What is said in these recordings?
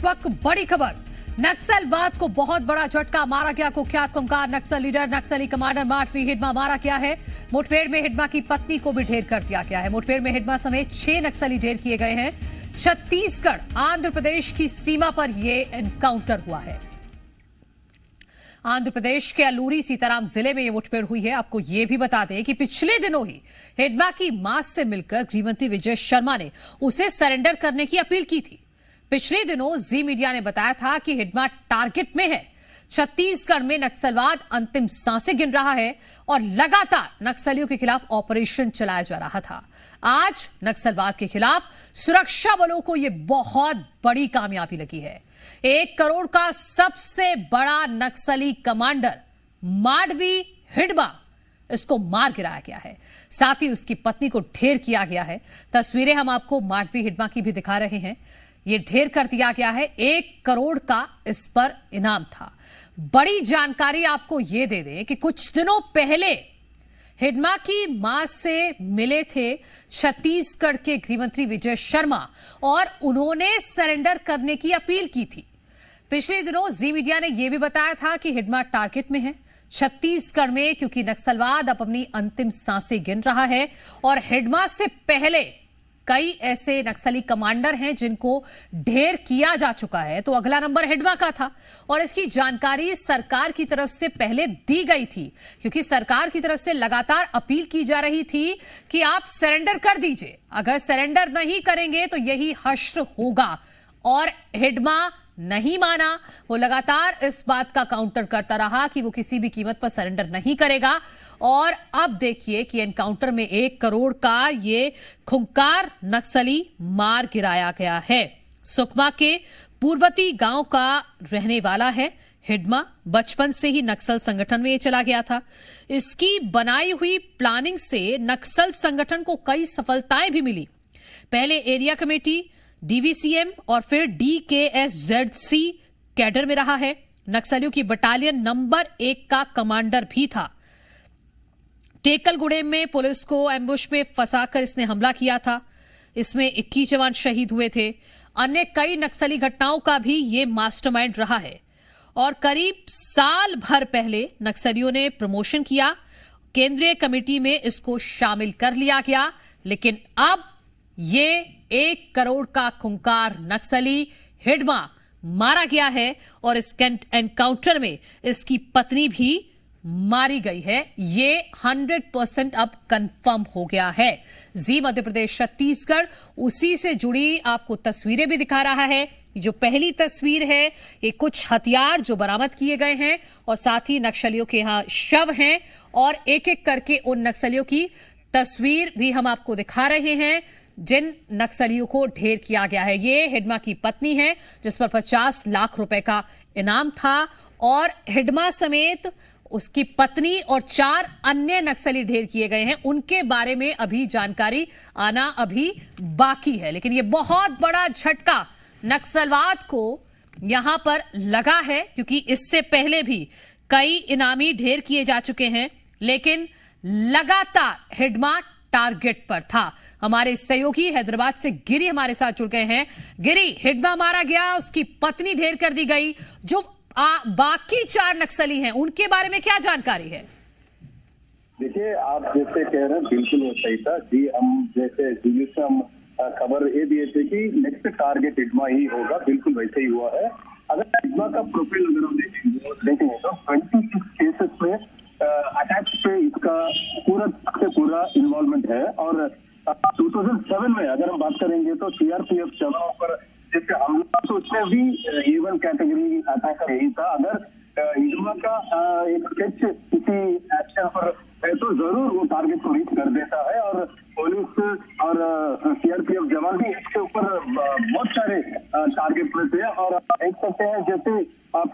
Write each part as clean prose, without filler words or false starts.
इस वक्त बड़ी खबर, नक्सलवाद को बहुत बड़ा झटका मारा गया। कुख्यात खूंखार नक्सल लीडर नक्सली कमांडर माडवी हिडमा मारा गया है। मुठभेड़ में हिडमा की पत्नी को भी ढेर कर दिया गया है। मुठभेड़ में हिडमा समेत 6 नक्सली ढेर किए गए हैं। छत्तीसगढ़ आंध्र प्रदेश की सीमा पर यह एनकाउंटर हुआ है। आंध्र प्रदेश के अलूरी सीताराम जिले में यह मुठभेड़ हुई है। आपको यह भी बता दें कि पिछले दिनों ही हिडमा की मां से मिलकर गृहमंत्री विजय शर्मा ने उसे सरेंडर करने की अपील की थी। पिछले दिनों जी मीडिया ने बताया था कि हिडमा टारगेट में है। छत्तीसगढ़ में नक्सलवाद अंतिम सांसें गिन रहा है और लगातार नक्सलियों के खिलाफ ऑपरेशन चलाया जा रहा था। आज नक्सलवाद के खिलाफ सुरक्षा बलों को यह बहुत बड़ी कामयाबी लगी है। 1 करोड़ का सबसे बड़ा नक्सली कमांडर माडवी हिडमा, इसको मार गिराया गया है। साथ ही उसकी पत्नी को ढेर किया गया है। तस्वीरें हम आपको माडवी हिडमा की भी दिखा रहे हैं। ये ढेर कर दिया गया है। 1 करोड़ का इस पर इनाम था। बड़ी जानकारी आपको यह दे दें कि कुछ दिनों पहले हिडमा की मां से मिले थे छत्तीसगढ़ के गृहमंत्री विजय शर्मा और उन्होंने सरेंडर करने की अपील की थी। पिछले दिनों जी मीडिया ने यह भी बताया था कि हिडमा टारगेट में है छत्तीसगढ़ में, क्योंकि नक्सलवाद अब अपनी अंतिम सांसें गिन रहा है और हिडमा से पहले कई ऐसे नक्सली कमांडर हैं जिनको ढेर किया जा चुका है। तो अगला नंबर हिडमा का था और इसकी जानकारी सरकार की तरफ से पहले दी गई थी, क्योंकि सरकार की तरफ से लगातार अपील की जा रही थी कि आप सरेंडर कर दीजिए। अगर सरेंडर नहीं करेंगे तो यही हश्र होगा। और हिडमा नहीं माना। वो लगातार इस बात का काउंटर करता रहा कि वो किसी भी कीमत पर सरेंडर नहीं करेगा। और अब देखिए कि एनकाउंटर में 1 करोड़ का ये खूंखार नक्सली मार गिराया गया है। सुकमा के पूर्वती गांव का रहने वाला है हिडमा। बचपन से ही नक्सल संगठन में ये चला गया था। इसकी बनाई हुई प्लानिंग से नक्सल संगठन को कई सफलताएं भी मिली। पहले एरिया कमेटी, डीवीसीएम और फिर डीकेएसजेडसी कैडर में रहा है। नक्सलियों की बटालियन नंबर 1 का कमांडर भी था। टेकलगुड़े में पुलिस को एम्बुश में फंसाकर इसने हमला किया था। इसमें 21 जवान शहीद हुए थे। अन्य कई नक्सली घटनाओं का भी ये मास्टरमाइंड रहा है। और करीब साल भर पहले नक्सलियों ने प्रमोशन किया, केंद्रीय कमेटी में इसको शामिल कर लिया गया। लेकिन अब ये 1 करोड़ का खूंखार नक्सली हिडमा मारा गया है और इस एनकाउंटर में इसकी पत्नी भी मारी गई है। ये 100% अब कंफर्म हो गया है। जी मध्य प्रदेश छत्तीसगढ़ उसी से जुड़ी आपको तस्वीरें भी दिखा रहा है। जो पहली तस्वीर है, ये कुछ हथियार जो बरामद किए गए हैं और साथ ही नक्सलियों के यहां शव हैं और एक एक करके उन नक्सलियों की तस्वीर भी हम आपको दिखा रहे हैं जिन नक्सलियों को ढेर किया गया है। ये हिडमा की पत्नी है जिस पर 50 लाख रुपए का इनाम था और हिडमा समेत उसकी पत्नी और 4 अन्य नक्सली ढेर किए गए हैं। उनके बारे में अभी जानकारी आना अभी बाकी है। लेकिन यह बहुत बड़ा झटका नक्सलवाद को यहां पर लगा है, क्योंकि इससे पहले भी कई इनामी ढेर किए जा चुके हैं, लेकिन लगातार हिडमा टारगेट पर था। हमारे सहयोगी हैदराबाद से गिरी हमारे साथ जुड़ गए हैं। गिरी, हिडमा मारा गया, उसकी पत्नी ढेर कर दी गई, जो बाकी 4 नक्सली हैं उनके बारे में क्या जानकारी है? देखिए, आप जैसे कह रहे हैं बिल्कुल वो सही था जी। हम जैसे से हम खबर ये दिए थे कि नेक्स्ट टारगेट हिडमा ही होगा, बिल्कुल वैसे ही हुआ है। अगर हिडमा का प्रोफाइल अगर हम देखेंगे तो 26 केसेस में अटैक्स पे इसका पूरा इन्वॉल्वमेंट है। और 2007 में अगर हम बात करेंगे तो सीआरपीएफ जवानों पर जैसे हमला, तो उसमें भी A1 कैटेगरी अटैकर यही था। अगर हिडमा का एक स्केच किसी एक्शन पर है तो जरूर वो टारगेट को रीच कर देता है। और पुलिस और सीआरपीएफ जवान भी इसके ऊपर बहुत सारे टारगेट पर थे। और देख सकते हैं जैसे आप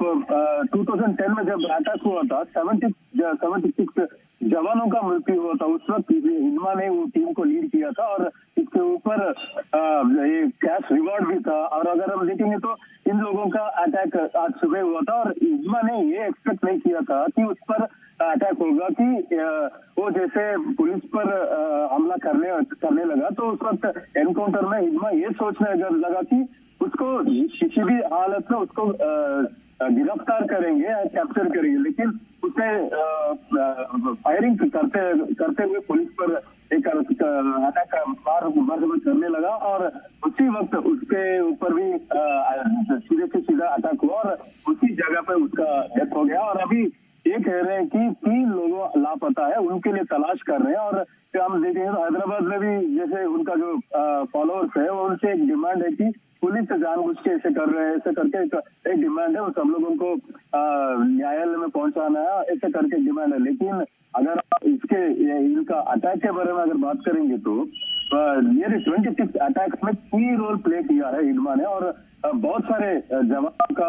2010 में जब अटैक हुआ था, 76 जवानों का मृत्यु हुआ था। उस वक्त हिडमा ने वो टीम को लीड किया था और इसके ऊपर ये कैश रिवॉर्ड भी था। और अगर हम देखेंगे तो इन लोगों का अटैक आज सुबह हुआ था और हिडमा ने ये एक्सपेक्ट नहीं किया था कि उस पर अटैक होगा, कि वो जैसे पुलिस पर हमला करने लगा तो उस वक्त एनकाउंटर में हिडमा ये सोचने लगा कि उसको किसी भी हालत में उसको गिरफ्तार करेंगे, कैप्चर करेंगे, लेकिन उसे फायरिंग करते हुए पुलिस पर एक अटैक करने लगा और उसी वक्त उसके ऊपर भी सीधे से सीधा अटैक हुआ और उसी जगह पे उसका डेथ हो गया। और अभी ये कह रहे हैं कि 3 लोग लापता है, उनके लिए तलाश कर रहे हैं। और हम देखेंगे तो हैदराबाद में भी जैसे उनका जो फॉलोअर्स है, वो उनसे एक डिमांड है कि पुलिस से जानबूझ के ऐसे कर रहे हैं, ऐसे करके एक डिमांड है, वो सब लोगों को न्यायालय में पहुंचाना है, ऐसे करके डिमांड है। लेकिन अगर इनका अटैक के बारे में अगर बात करेंगे तो नियर 26 अटैक्स में की रोल प्ले किया है हिडमा ने और बहुत सारे जवान का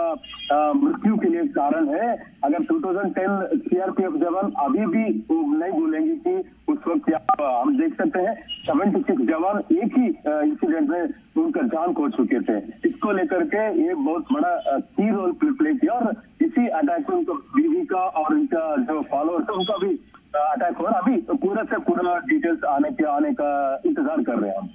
मृत्यु के लिए कारण है। अगर 2010 सीआरपीएफ जवान अभी भी नहीं भूलेंगे कि उस वक्त हम देख सकते हैं 76 जवान एक ही इंसिडेंट में उनका जान खो चुके थे। इसको लेकर के ये बहुत बड़ा की रोल प्ले किया और इसी अटैक में उनका बीवी का और उनका जो फॉलोअर्स है उनका भी अटैक हो रहा। अभी पूरा से पूरा डिटेल्स आने का इंतजार कर रहे हैं हम।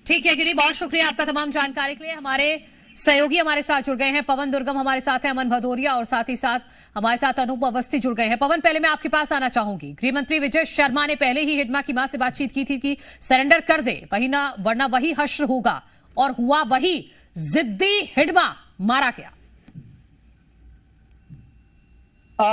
ठीक है गिरी, बहुत शुक्रिया आपका तमाम जानकारी के लिए। हमारे सहयोगी हमारे साथ जुड़ गए हैं, पवन दुर्गम हमारे साथ है, अमन भदौरिया और साथ ही साथ हमारे साथ अनूप अवस्थी जुड़ गए हैं। पवन, पहले मैं आपके पास आना चाहूंगी। गृह मंत्री विजय शर्मा ने पहले ही हिडमा की मां से बातचीत की थी कि सरेंडर कर दे, वही ना वरना वही हश्र होगा, और हुआ वही। जिद्दी हिडमा मारा गया।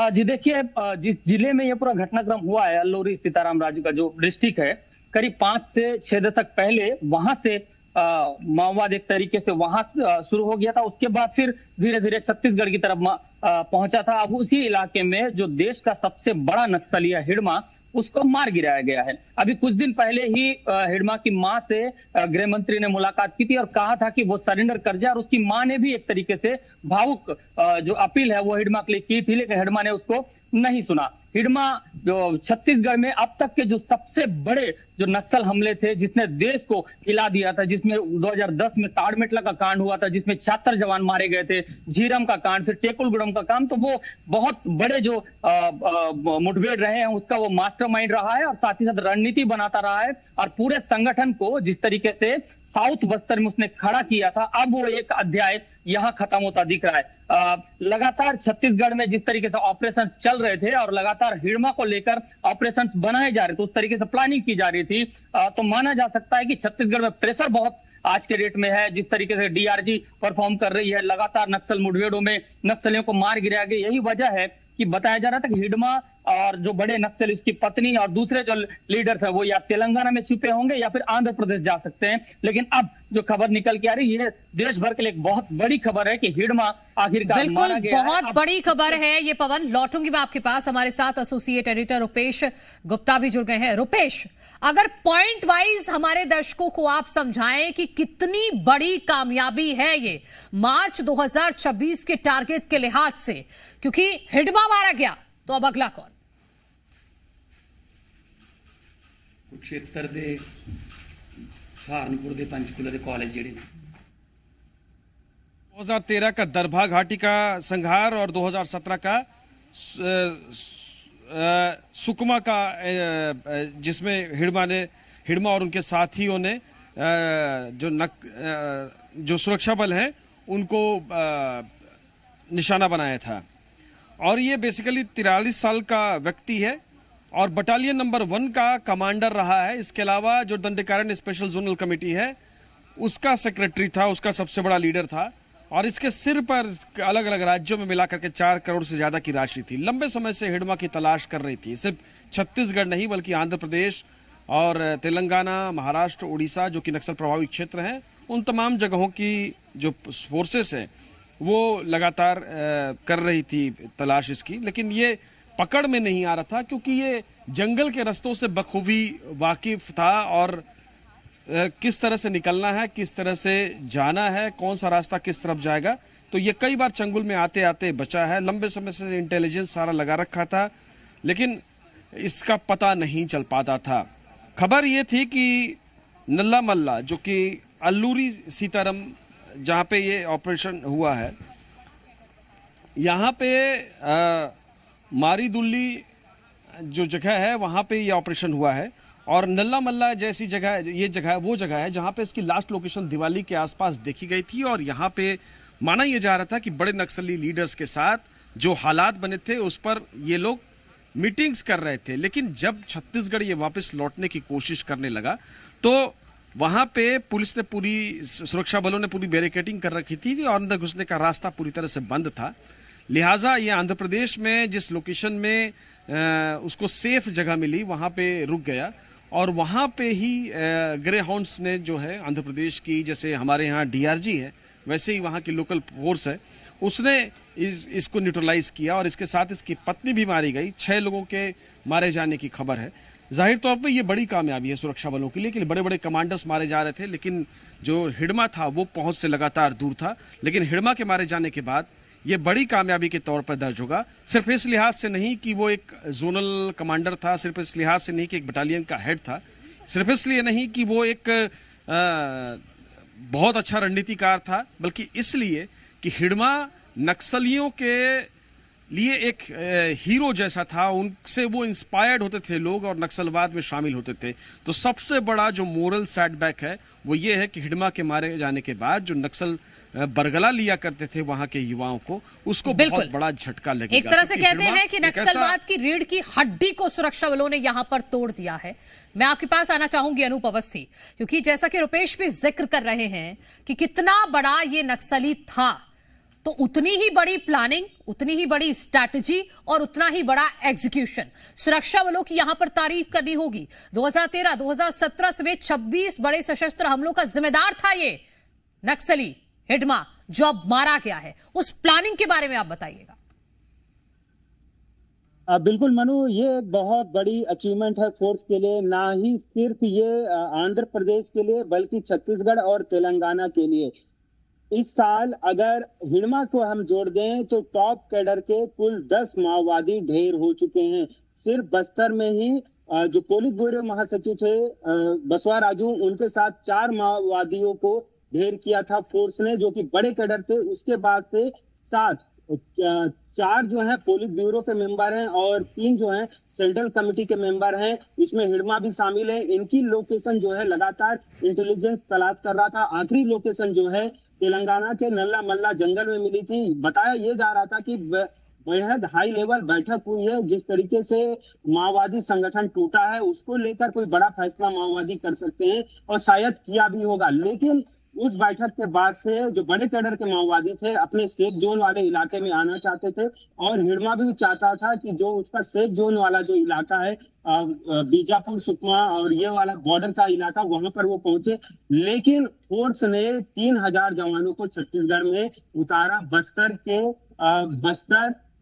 जी देखिए, जिस जिले में यह पूरा घटनाक्रम हुआ है, अल्लूरी सीताराम राजू का जो डिस्ट्रिक्ट है, करीब 5 से 6 दशक पहले वहां से माओवाद एक तरीके से वहां शुरू हो गया था। उसके बाद फिर धीरे धीरे छत्तीसगढ़ की तरफ पहुंचा था। अब उसी इलाके में जो देश का सबसे बड़ा नक्सली है हिडमा, उसको मार गिराया गया है। अभी कुछ दिन पहले ही हिडमा की मां से गृह मंत्री ने मुलाकात की थी और कहा था कि वो सरेंडर कर जाए, और उसकी मां ने भी एक तरीके से भावुक जो अपील है वो हिडमा के लिए की थी, लेकिन हिडमा ने उसको नहीं सुना। हिडमा जो छत्तीसगढ़ में अब तक के जो सबसे बड़े जो नक्सल हमले थे, जिसने देश को हिला दिया था, जिसमें 2010 में ताड़मेटला का कांड हुआ था, जिसमें 76 जवान मारे गए थे, झीरम का कांड, फिर टेकुलगुड़म का काम, तो वो बहुत बड़े जो मुठभेड़ रहे हैं उसका वो मास्टरमाइंड रहा है और साथ ही साथ रणनीति बनाता रहा है। और पूरे संगठन को जिस तरीके से साउथ बस्तर में उसने खड़ा किया था, अब वो एक अध्याय यहाँ खत्म होता दिख रहा है। लगातार छत्तीसगढ़ में जिस तरीके से ऑपरेशन चल रहे थे और लगातार हिडमा को लेकर ऑपरेशन बनाए जा रहे थे, उस तरीके से प्लानिंग की जा रही थी, तो माना जा सकता है कि छत्तीसगढ़ में प्रेशर बहुत आज के डेट में है। जिस तरीके से डीआरजी परफॉर्म कर रही है, लगातार नक्सल मुठभेड़ों में नक्सलियों को मार गिराया गया। यही वजह है कि बताया जा रहा था कि हिडमा और जो बड़े नक्सल इसकी पत्नी और दूसरे जो लीडर्स है वो या तेलंगाना में छुपे होंगे या फिर आंध्र प्रदेश जा सकते हैं। लेकिन अब जो खबर निकल के आ रही है, देश भर के लिए एक बहुत बड़ी खबर है कि हिडमा आखिरकार मारा गया। बहुत बड़ी खबर है ये। पवन, लौटूंगी मैं आपके पास। हमारे साथ एसोसिएट एडिटर रुपेश गुप्ता भी जुड़ गए हैं। रुपेश, अगर पॉइंट वाइज हमारे दर्शकों को आप समझाएं कि कितनी बड़ी कामयाबी है ये मार्च 2026 के टारगेट के लिहाज से, क्योंकि हिडमा मारा गया तो अब अगला कौन? कुरुक्षेत्र दे सहारनपुर दे पंचकूला दे कॉलेज जेडे ने 2013 का दरभा घाटी का संहार और 2017 का सुकमा का, जिसमें हिडमा और उनके साथियों ने जो सुरक्षा बल हैं उनको निशाना बनाया था। और ये बेसिकली 43 साल का व्यक्ति है और बटालियन नंबर 1 का कमांडर रहा है। इसके अलावा जो दंडकारण्य स्पेशल जोनल कमेटी है उसका सेक्रेटरी था, उसका सबसे बड़ा लीडर था। और इसके सिर पर अलग अलग राज्यों में मिलाकर के 4 करोड़ से ज्यादा की राशि थी। लंबे समय से हिडमा की तलाश कर रही थी, सिर्फ छत्तीसगढ़ नहीं बल्कि आंध्र प्रदेश और तेलंगाना, महाराष्ट्र, उड़ीसा जो कि नक्सल प्रभावित क्षेत्र हैं, उन तमाम जगहों की जो फोर्सेस है वो लगातार कर रही थी तलाश इसकी। लेकिन ये पकड़ में नहीं आ रहा था क्योंकि ये जंगल के रास्तों से बखूबी वाकिफ था और किस तरह से निकलना है, किस तरह से जाना है, कौन सा रास्ता किस तरफ जाएगा, तो ये कई बार चंगुल में आते आते बचा है। लंबे समय से इंटेलिजेंस सारा लगा रखा था लेकिन इसका पता नहीं चल पाता था। खबर ये थी कि नल्ला मल्ला जो कि अल्लूरी सीताराम जहाँ पे ये ऑपरेशन हुआ है, यहाँ पे मारी दुल्ली जो जगह है वहाँ पे ये ऑपरेशन हुआ है और नल्ला मल्ला जैसी जगह, ये जगह वो जगह है जहां पे इसकी लास्ट लोकेशन दिवाली के आसपास देखी गई थी। और यहां पे माना यह जा रहा था कि बड़े नक्सली लीडर्स के साथ जो हालात बने थे उस पर ये लोग मीटिंग्स कर रहे थे। लेकिन जब छत्तीसगढ़ ये वापस लौटने की कोशिश करने लगा तो वहां पे पुलिस ने, पूरी सुरक्षा बलों ने पूरी बैरिकेडिंग कर रखी थी और अंदर घुसने का रास्ता पूरी तरह से बंद था। लिहाजा ये आंध्र प्रदेश में जिस लोकेशन में उसको सेफ जगह मिली वहां पे रुक गया और वहां पे ही ग्रे हाउंड्स ने जो है आंध्र प्रदेश की, जैसे हमारे यहाँ डीआरजी है वैसे ही वहां की लोकल फोर्स है, उसने इसको न्यूट्रलाइज किया और इसके साथ इसकी पत्नी भी मारी गई। 6 लोगों के मारे जाने की खबर है। जाहिर तौर पे ये बड़ी कामयाबी है सुरक्षा बलों के लिए कि बड़े बड़े कमांडर्स मारे जा रहे थे, लेकिन जो हिडमा था वो पहुंच से लगातार दूर था। लेकिन हिडमा के मारे जाने के बाद ये बड़ी कामयाबी के तौर पर दर्ज होगा। सिर्फ इस लिहाज से नहीं कि वो एक जोनल कमांडर था, सिर्फ इस लिहाज से नहीं कि एक बटालियन का हेड था, सिर्फ इसलिए नहीं कि वो एक बहुत अच्छा रणनीतिकार था, बल्कि इसलिए कि हिडमा नक्सलियों के लिए एक हीरो जैसा था। उनसे वो इंस्पायर्ड होते थे लोग और नक्सलवाद में शामिल होते थे। तो सबसे बड़ा जो मोरल सेटबैक है वो ये है कि हिडमा के मारे जाने के बाद जो नक्सल बरगला लिया करते थे वहां के युवाओं को, उसको बहुत बड़ा झटका लगेगा। एक तरह से कहते हैं कि नक्सलवाद की रीढ़ की हड्डी को सुरक्षा बलों ने यहां पर तोड़ दिया है। मैं आपके पास आना चाहूंगी अनूप अवस्थी, क्योंकि जैसा कि रुपेश भी जिक्र कर रहे हैं कि कितना बड़ा ये नक्सली था, तो उतनी ही बड़ी प्लानिंग, उतनी ही बड़ी स्ट्रैटेजी और उतना ही बड़ा एग्जीक्यूशन सुरक्षा बलों की यहां पर तारीफ करनी होगी। 2013, 2017 समेत 26 बड़े सशस्त्र हमलों का जिम्मेदार था ये नक्सली हिडमा जो अब मारा गया है। उस प्लानिंग के बारे में आप बताइएगा। बिल्कुल मनु, ये एक बहुत बड़ी अचीवमेंट है फोर्स के लिए, ना ही सिर्फ ये आंध्र प्रदेश के लिए बल्कि छत्तीसगढ़ और तेलंगाना के लिए। इस साल अगर हिडमा को हम जोड़ दें तो टॉप कैडर के कुल 10 माओवादी ढेर हो चुके हैं। सिर्फ बस्तर में ही जो पोलित ब्यूरो महासचिव थे बसवा राजू, उनके साथ 4 माओवादियों को ढेर किया था फोर्स ने, जो कि बड़े कैडर थे। उसके बाद से 4 जो है पोलित ब्यूरो के मेंबर हैं और 3 जो है सेंट्रल कमेटी के मेंबर हैं। इसमें हिडमा भी शामिल है। इनकी लोकेशन जो है लगातार इंटेलिजेंस तलाश कर रहा था। आखिरी लोकेशन जो है तेलंगाना के नल्ला मल्ला जंगल में मिली थी। बताया ये जा रहा था कि बेहद हाई लेवल बैठक हुई है। जिस तरीके से माओवादी संगठन टूटा है उसको लेकर कोई बड़ा फैसला माओवादी कर सकते हैं और शायद किया भी होगा। लेकिन उस बैठक के बाद से जो बड़े कैडर के माओवादी थे अपने सेफ जोन वाले इलाके में आना चाहते थे और हिडमा भी चाहता था कि जो उसका सेफ जोन वाला जो इलाका है बीजापुर, सुकमा और ये वाला बॉर्डर का इलाका, वहां पर वो पहुंचे। लेकिन फोर्स ने 3000 जवानों को छत्तीसगढ़ में उतारा। बस्तर,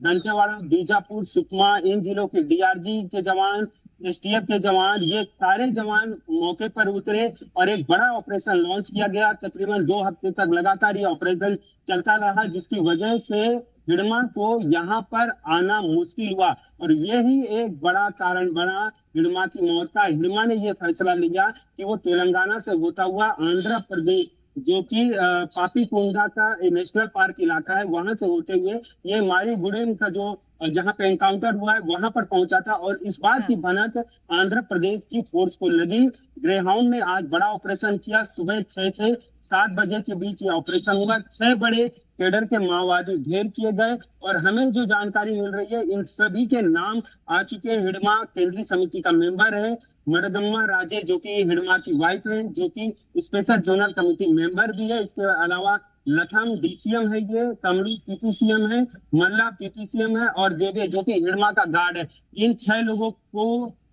दंतेवाड़ा, बीजापुर, सुकमा, इन जिलों के डीआरजी के जवान, एसटीएफ के जवान, ये सारे जवान मौके पर उतरे और एक बड़ा ऑपरेशन लॉन्च किया गया। तकरीबन 2 हफ्ते तक लगातार ये ऑपरेशन चलता रहा, जिसकी वजह से हिडमा को यहाँ पर आना मुश्किल हुआ और यही एक बड़ा कारण बना हिडमा की मौत का। हिडमा ने यह फैसला लिया कि वो तेलंगाना से होता हुआ आंध्र प्रदेश, जो कि पापीकोंडा का नेशनल पार्क इलाका है, वहां से होते हुए ये मारीगुडेम का जो जहां पे एनकाउंटर हुआ है वहां पर पहुंचा था। और इस बात की भनक आंध्र प्रदेश की फोर्स को लगी। ग्रेहाउंड ने आज बड़ा ऑपरेशन किया। सुबह 6 से 7 बजे के बीच ये ऑपरेशन हुआ। 6 बड़े कैडर के माओवादी ढेर किए गए और हमें जो जानकारी मिल रही है इन सभी के नाम आ चुके हैं। हिडमा केंद्रीय समिति का मेंबर है, मरगम्मा राजे जो कि हिडमा की वाइफ है, जो कि स्पेशल जोनल कमेटी मेंबर भी है। इसके अलावा लखम डीसीएम है, ये कमली पीपीसीएम है, मल्ला पीपीसीएम है और देवे जो कि हिडमा का गार्ड है। इन 6 लोगों को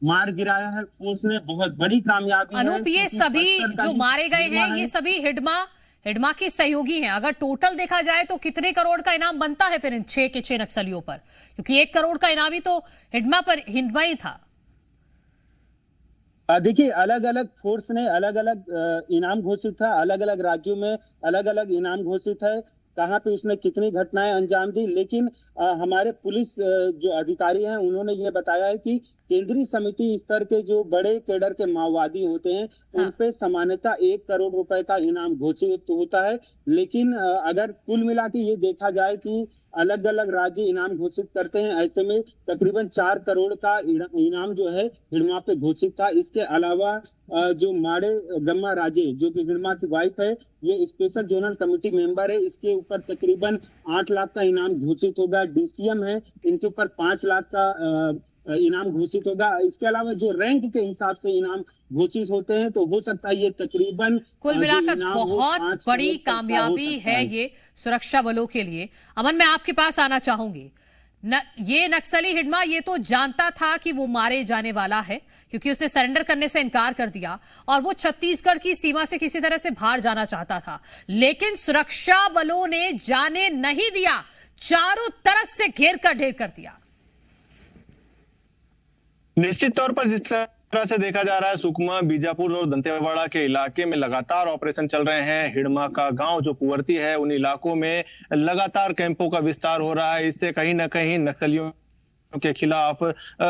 मार गिराया है फोर्स ने। बहुत बड़ी कामयाबी अनूप, ये सभी जो मारे गए हैं ये सभी हिडमा के सहयोगी हैं। अगर टोटल देखा जाए तो कितने करोड़ का इनाम बनता है फिर इन 6 के 6 नक्सलियों पर? क्योंकि 1 करोड़ का इनाम ही तो हिडमा ही था। देखिए, अलग अलग फोर्स ने अलग अलग इनाम घोषित था, अलग अलग राज्यों में अलग अलग इनाम घोषित है, कहाँ पे उसने कितनी घटनाएं अंजाम दी। लेकिन हमारे पुलिस जो अधिकारी हैं उन्होंने ये बताया है कि केंद्रीय समिति स्तर के जो बड़े कैडर के माओवादी होते हैं उन पे सामान्यतः 1 करोड़ रुपए का इनाम घोषित होता है। लेकिन अगर कुल मिला के ये देखा जाए कि अलग अलग राज्य इनाम घोषित करते हैं, ऐसे में तकरीबन 4 करोड़ का इनाम जो है हिडमा पे घोषित था। इसके अलावा जो माड़े गम्मा राजे जो कि हिडमा की वाइफ है, ये स्पेशल जोनल कमेटी मेंबर है, इसके ऊपर तकरीबन 8 लाख का इनाम घोषित होगा। डीसीएम है, इनके ऊपर 5 लाख का इनाम घोषित होगा। इसके अलावा जो रैंक के हिसाब से इनाम घोषित होते हैं, तो हो सकता है ये तकरीबन कुल मिलाकर बहुत बड़ी कामयाबी है ये सुरक्षा बलों के लिए। अमन, मैं आपके पास आना चाहूंगी। ये नक्सली हिडमा ये तो जानता था कि वो मारे जाने वाला है, क्योंकि उसने सरेंडर करने से इनकार कर दिया और वो छत्तीसगढ़ की सीमा से किसी तरह से बाहर जाना चाहता था, लेकिन सुरक्षा बलों ने जाने नहीं दिया, चारों तरफ से घेर कर ढेर कर दिया। निश्चित तौर पर जिस तरह से देखा जा रहा है, सुकमा, बीजापुर और दंतेवाड़ा के इलाके में लगातार ऑपरेशन चल रहे हैं। हिडमा का गांव जो कुंवरती है, उन इलाकों में लगातार कैंपों का विस्तार हो रहा है। इससे कहीं ना कहीं नक्सलियों के खिलाफ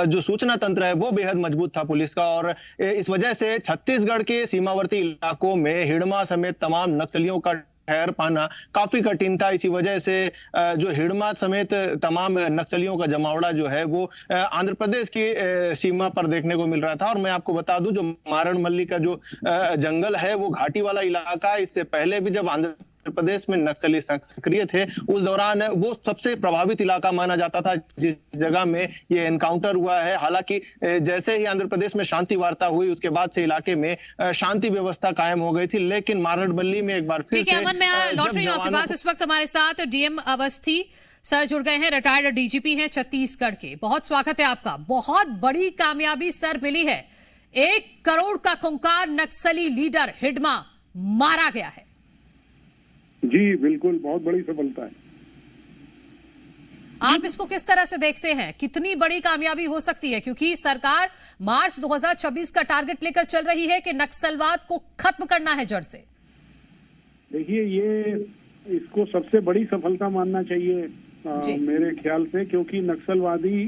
जो सूचना तंत्र है वो बेहद मजबूत था पुलिस का, और इस वजह से छत्तीसगढ़ के सीमावर्ती इलाकों में हिडमा समेत तमाम नक्सलियों का ठहर पाना काफी कठिन था। इसी वजह से जो हिडमा समेत तमाम नक्सलियों का जमावड़ा जो है वो आंध्र प्रदेश की सीमा पर देखने को मिल रहा था। और मैं आपको बता दूं, जो मारणमल्ली का जो जंगल है वो घाटी वाला इलाका है। इससे पहले भी जब आंध्र प्रदेश में नक्सली सक्रिय थे, उस दौरान वो सबसे प्रभावित इलाका माना जाता था जिस जगह में ये एनकाउंटर हुआ है। हालांकि जैसे ही आंध्र प्रदेश में शांति वार्ता हुई, उसके बाद से इलाके में शांति व्यवस्था कायम हो गई थी, लेकिन मारणमल्ली में एक बार फिर ठीक है अमन, मैं लौट रही हूं आपके पास। इस वक्त हमारे साथ डीएम अवस्थी सर जुड़ गए हैं, रिटायर्ड डीजीपी हैं छत्तीसगढ़ के। बहुत स्वागत है आपका। बहुत बड़ी कामयाबी सर मिली है, 1 करोड़ का खुंखार नक्सली लीडर हिडमा मारा गया है। जी बिल्कुल, बहुत बड़ी सफलता है। आप इसको किस तरह से देखते हैं, कितनी बड़ी कामयाबी हो सकती है? क्योंकि सरकार मार्च 2026 का टारगेट लेकर चल रही है कि नक्सलवाद को खत्म करना है जड़ से। देखिए, ये इसको सबसे बड़ी सफलता मानना चाहिए मेरे ख्याल से, क्योंकि नक्सलवादी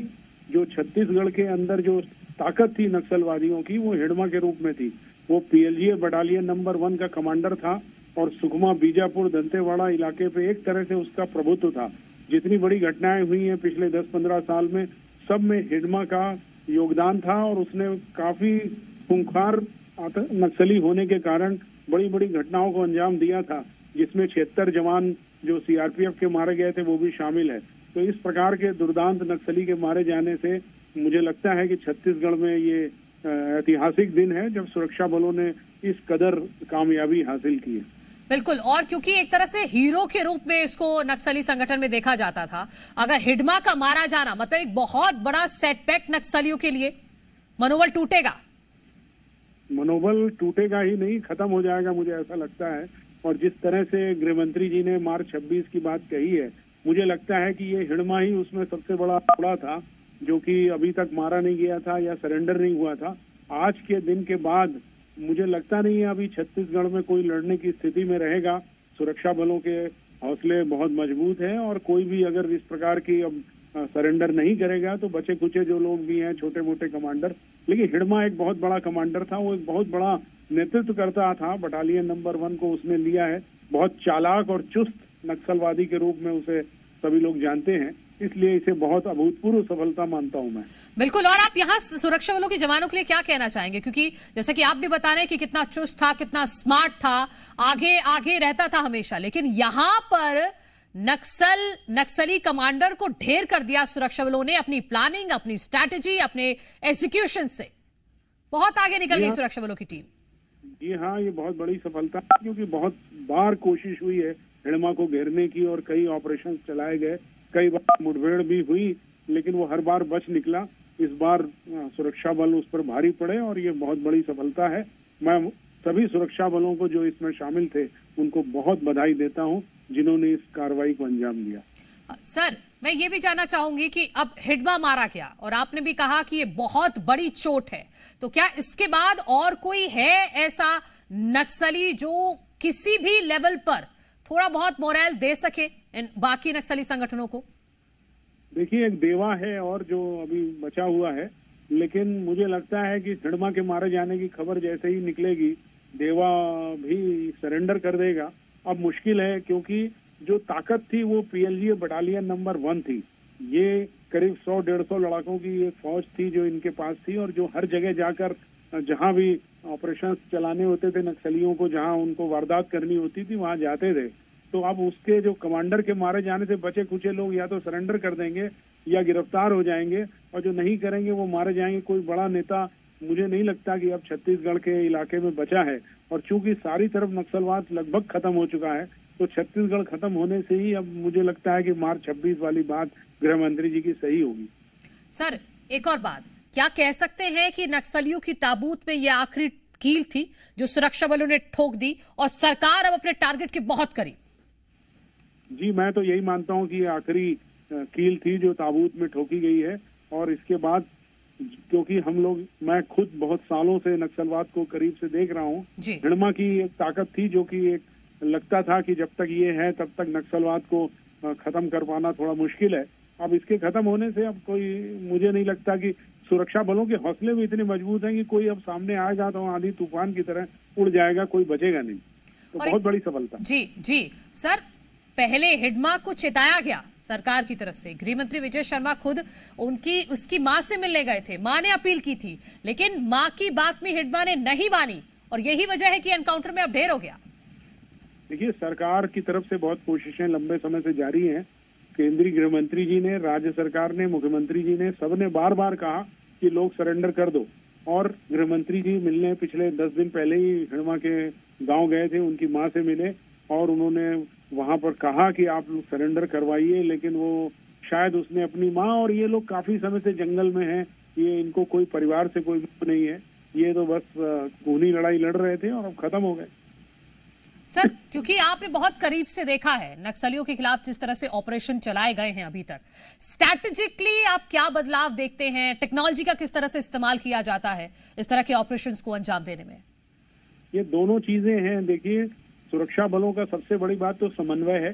जो छत्तीसगढ़ के अंदर जो ताकत थी नक्सलवादियों की, वो हिडमा के रूप में थी। वो पीएलजीए बटालियन नंबर 1 का कमांडर था और सुकमा, बीजापुर, दंतेवाड़ा इलाके पे एक तरह से उसका प्रभुत्व था। जितनी बड़ी घटनाएं हुई हैं पिछले 10-15 साल में, सब में हिडमा का योगदान था और उसने काफी खूंखार नक्सली होने के कारण बड़ी बड़ी घटनाओं को अंजाम दिया था, जिसमें 76 जवान जो सीआरपीएफ के मारे गए थे वो भी शामिल है। तो इस प्रकार के दुर्दांत नक्सली के मारे जाने से मुझे लगता है कि छत्तीसगढ़ में ये ऐतिहासिक दिन है जब सुरक्षा बलों ने इस कदर कामयाबी हासिल की है। बिल्कुल, और क्योंकि एक तरह से हीरो के रूप में इसको नक्सली संगठन में देखा जाता था, अगर हिडमा का मारा जाना मतलब एक बहुत बड़ा सेटबैक नक्सलियों के लिए, मनोबल टूटेगा। मनोबल टूटेगा ही नहीं, खत्म हो जाएगा, मुझे ऐसा लगता है। और जिस तरह से गृह मंत्री जी ने मार्च 26 की बात कही है, मुझे लगता है कि ये हिडमा ही उसमें सबसे बड़ा टुकड़ा था जो कि अभी तक मारा नहीं गया था या सरेंडर नहीं हुआ था। आज के दिन के बाद मुझे लगता नहीं है अभी छत्तीसगढ़ में कोई लड़ने की स्थिति में रहेगा। सुरक्षा बलों के हौसले बहुत मजबूत हैं और कोई भी अगर इस प्रकार की अब सरेंडर नहीं करेगा तो बचे कुचे जो लोग भी हैं, छोटे मोटे कमांडर, लेकिन हिडमा एक बहुत बड़ा कमांडर था, वो एक बहुत बड़ा नेतृत्व करता था। बटालियन नंबर 1 को उसने लिया है। बहुत चालाक और चुस्त नक्सलवादी के रूप में उसे सभी लोग जानते हैं, इसलिए इसे बहुत अभूतपूर्व सफलता मानता हूं मैं। बिल्कुल, और आप यहाँ सुरक्षा बलों के जवानों के लिए क्या कहना चाहेंगे? क्योंकि जैसे कि आप भी बता रहे हैं कि कितना चुस्त था, कितना स्मार्ट था, आगे आगे रहता था हमेशा, लेकिन यहाँ पर नक्सली कमांडर को ढेर कर दिया सुरक्षा बलों ने अपनी प्लानिंग, अपनी स्ट्रैटेजी, अपने एग्जीक्यूशन से बहुत आगे निकल गई सुरक्षा बलों की टीम। जी हाँ, ये बहुत बड़ी सफलता है, क्योंकि बहुत बार कोशिश हुई है हिडमा को घेरने की और कई ऑपरेशन चलाए गए, कई बार मुठभेड़ भी हुई, लेकिन वो हर बार बच निकला। इस बार सुरक्षा बल उस पर भारी पड़े और ये बहुत बड़ी सफलता है। मैं सभी सुरक्षा बलों को जो इसमें शामिल थे उनको बहुत बधाई देता हूं जिन्होंने इस कार्रवाई को अंजाम दिया। सर, मैं ये भी जानना चाहूंगी कि अब हिडमा मारा गया और आपने भी कहा कि ये बहुत बड़ी चोट है, तो क्या इसके बाद और कोई है ऐसा नक्सली जो किसी भी लेवल पर थोड़ा बहुत मोरल दे सके इन बाकी नक्सली संगठनों को? देखिए, एक देवा है और जो अभी बचा हुआ है, लेकिन मुझे लगता है कि हिडमा के मारे जाने की खबर जैसे ही निकलेगी, देवा भी सरेंडर कर देगा। अब मुश्किल है, क्योंकि जो ताकत थी वो पीएलजीए बटालियन नंबर 1 थी। ये करीब 100-150 लड़ाकों की एक फौज थी जो इनके पास थी, और जो हर जगह जाकर जहां भी ऑपरेशन चलाने होते थे नक्सलियों को, जहां उनको वारदात करनी होती थी, वहां जाते थे। तो अब उसके जो कमांडर के मारे जाने से बचे कुचे लोग या तो सरेंडर कर देंगे या गिरफ्तार हो जाएंगे, और जो नहीं करेंगे वो मारे जाएंगे। कोई बड़ा नेता मुझे नहीं लगता कि अब छत्तीसगढ़ के इलाके में बचा है, और चूंकि सारी तरफ नक्सलवाद लगभग खत्म हो चुका है, तो छत्तीसगढ़ खत्म होने से ही अब मुझे लगता है कि मार्च 26 वाली बात गृह मंत्री जी की सही होगी। सर, एक और बात, क्या कह सकते हैं कि नक्सलियों की ताबूत में ये आखिरी कील थी जो सुरक्षा बलों ने ठोक दी, और सरकार अब अपने टारगेट के बहुत करीब? जी, मैं तो यही मानता हूं कि आखिरी कील थी जो ताबूत में ठोकी गई है। और इसके बाद, क्योंकि मैं खुद बहुत सालों से नक्सलवाद को करीब से देख रहा हूं, हिडमा की एक ताकत थी जो कि एक लगता था कि जब तक ये है तब तक नक्सलवाद को खत्म कर पाना थोड़ा मुश्किल है। अब इसके खत्म होने से अब कोई, मुझे नहीं लगता कि सुरक्षा बलों के हौसले भी इतने मजबूत हैं कि कोई अब सामने आएगा तो आंधी तूफान की तरह उड़ जाएगा, कोई बचेगा नहीं। तो बहुत बड़ी सफलता। जी सर, पहले हिडमा को चेताया गया सरकार की तरफ से। गृह मंत्री विजय शर्मा खुद उसकी मां से मिलने गए थे, मां ने अपील की थी, लेकिन मां की बात में हिडमा ने नहीं मानी, और यही वजह है कि एनकाउंटर में अब ढेर हो गया। देखिए, सरकार की तरफ से बहुत कोशिशें लंबे समय से जारी हैं। केंद्रीय गृह मंत्री जी ने, राज्य सरकार ने, मुख्यमंत्री जी ने, सबने बार बार कहा कि लोग सरेंडर कर दो। और गृह मंत्री जी मिलने पिछले 10 दिन पहले ही हिडमा के गांव गए थे, उनकी मां से मिले, और उन्होंने वहां पर कहा कि आप लोग सरेंडर करवाइए। लेकिन वो शायद उसने अपनी माँ, और ये लोग काफी समय से जंगल में हैं, ये इनको कोई परिवार से कोई नहीं है, ये तो बस खूनी लड़ाई लड़ रहे थे और अब खत्म हो गए। सर, क्योंकि आपने बहुत करीब से देखा है नक्सलियों के खिलाफ जिस तरह से ऑपरेशन चलाए गए हैं अभी तक, स्ट्रैटेजिकली आप क्या बदलाव देखते हैं? टेक्नोलॉजी का किस तरह से इस्तेमाल किया जाता है इस तरह के ऑपरेशंस को अंजाम देने में? ये दोनों चीजें हैं। देखिए, सुरक्षा बलों का सबसे बड़ी बात तो समन्वय है।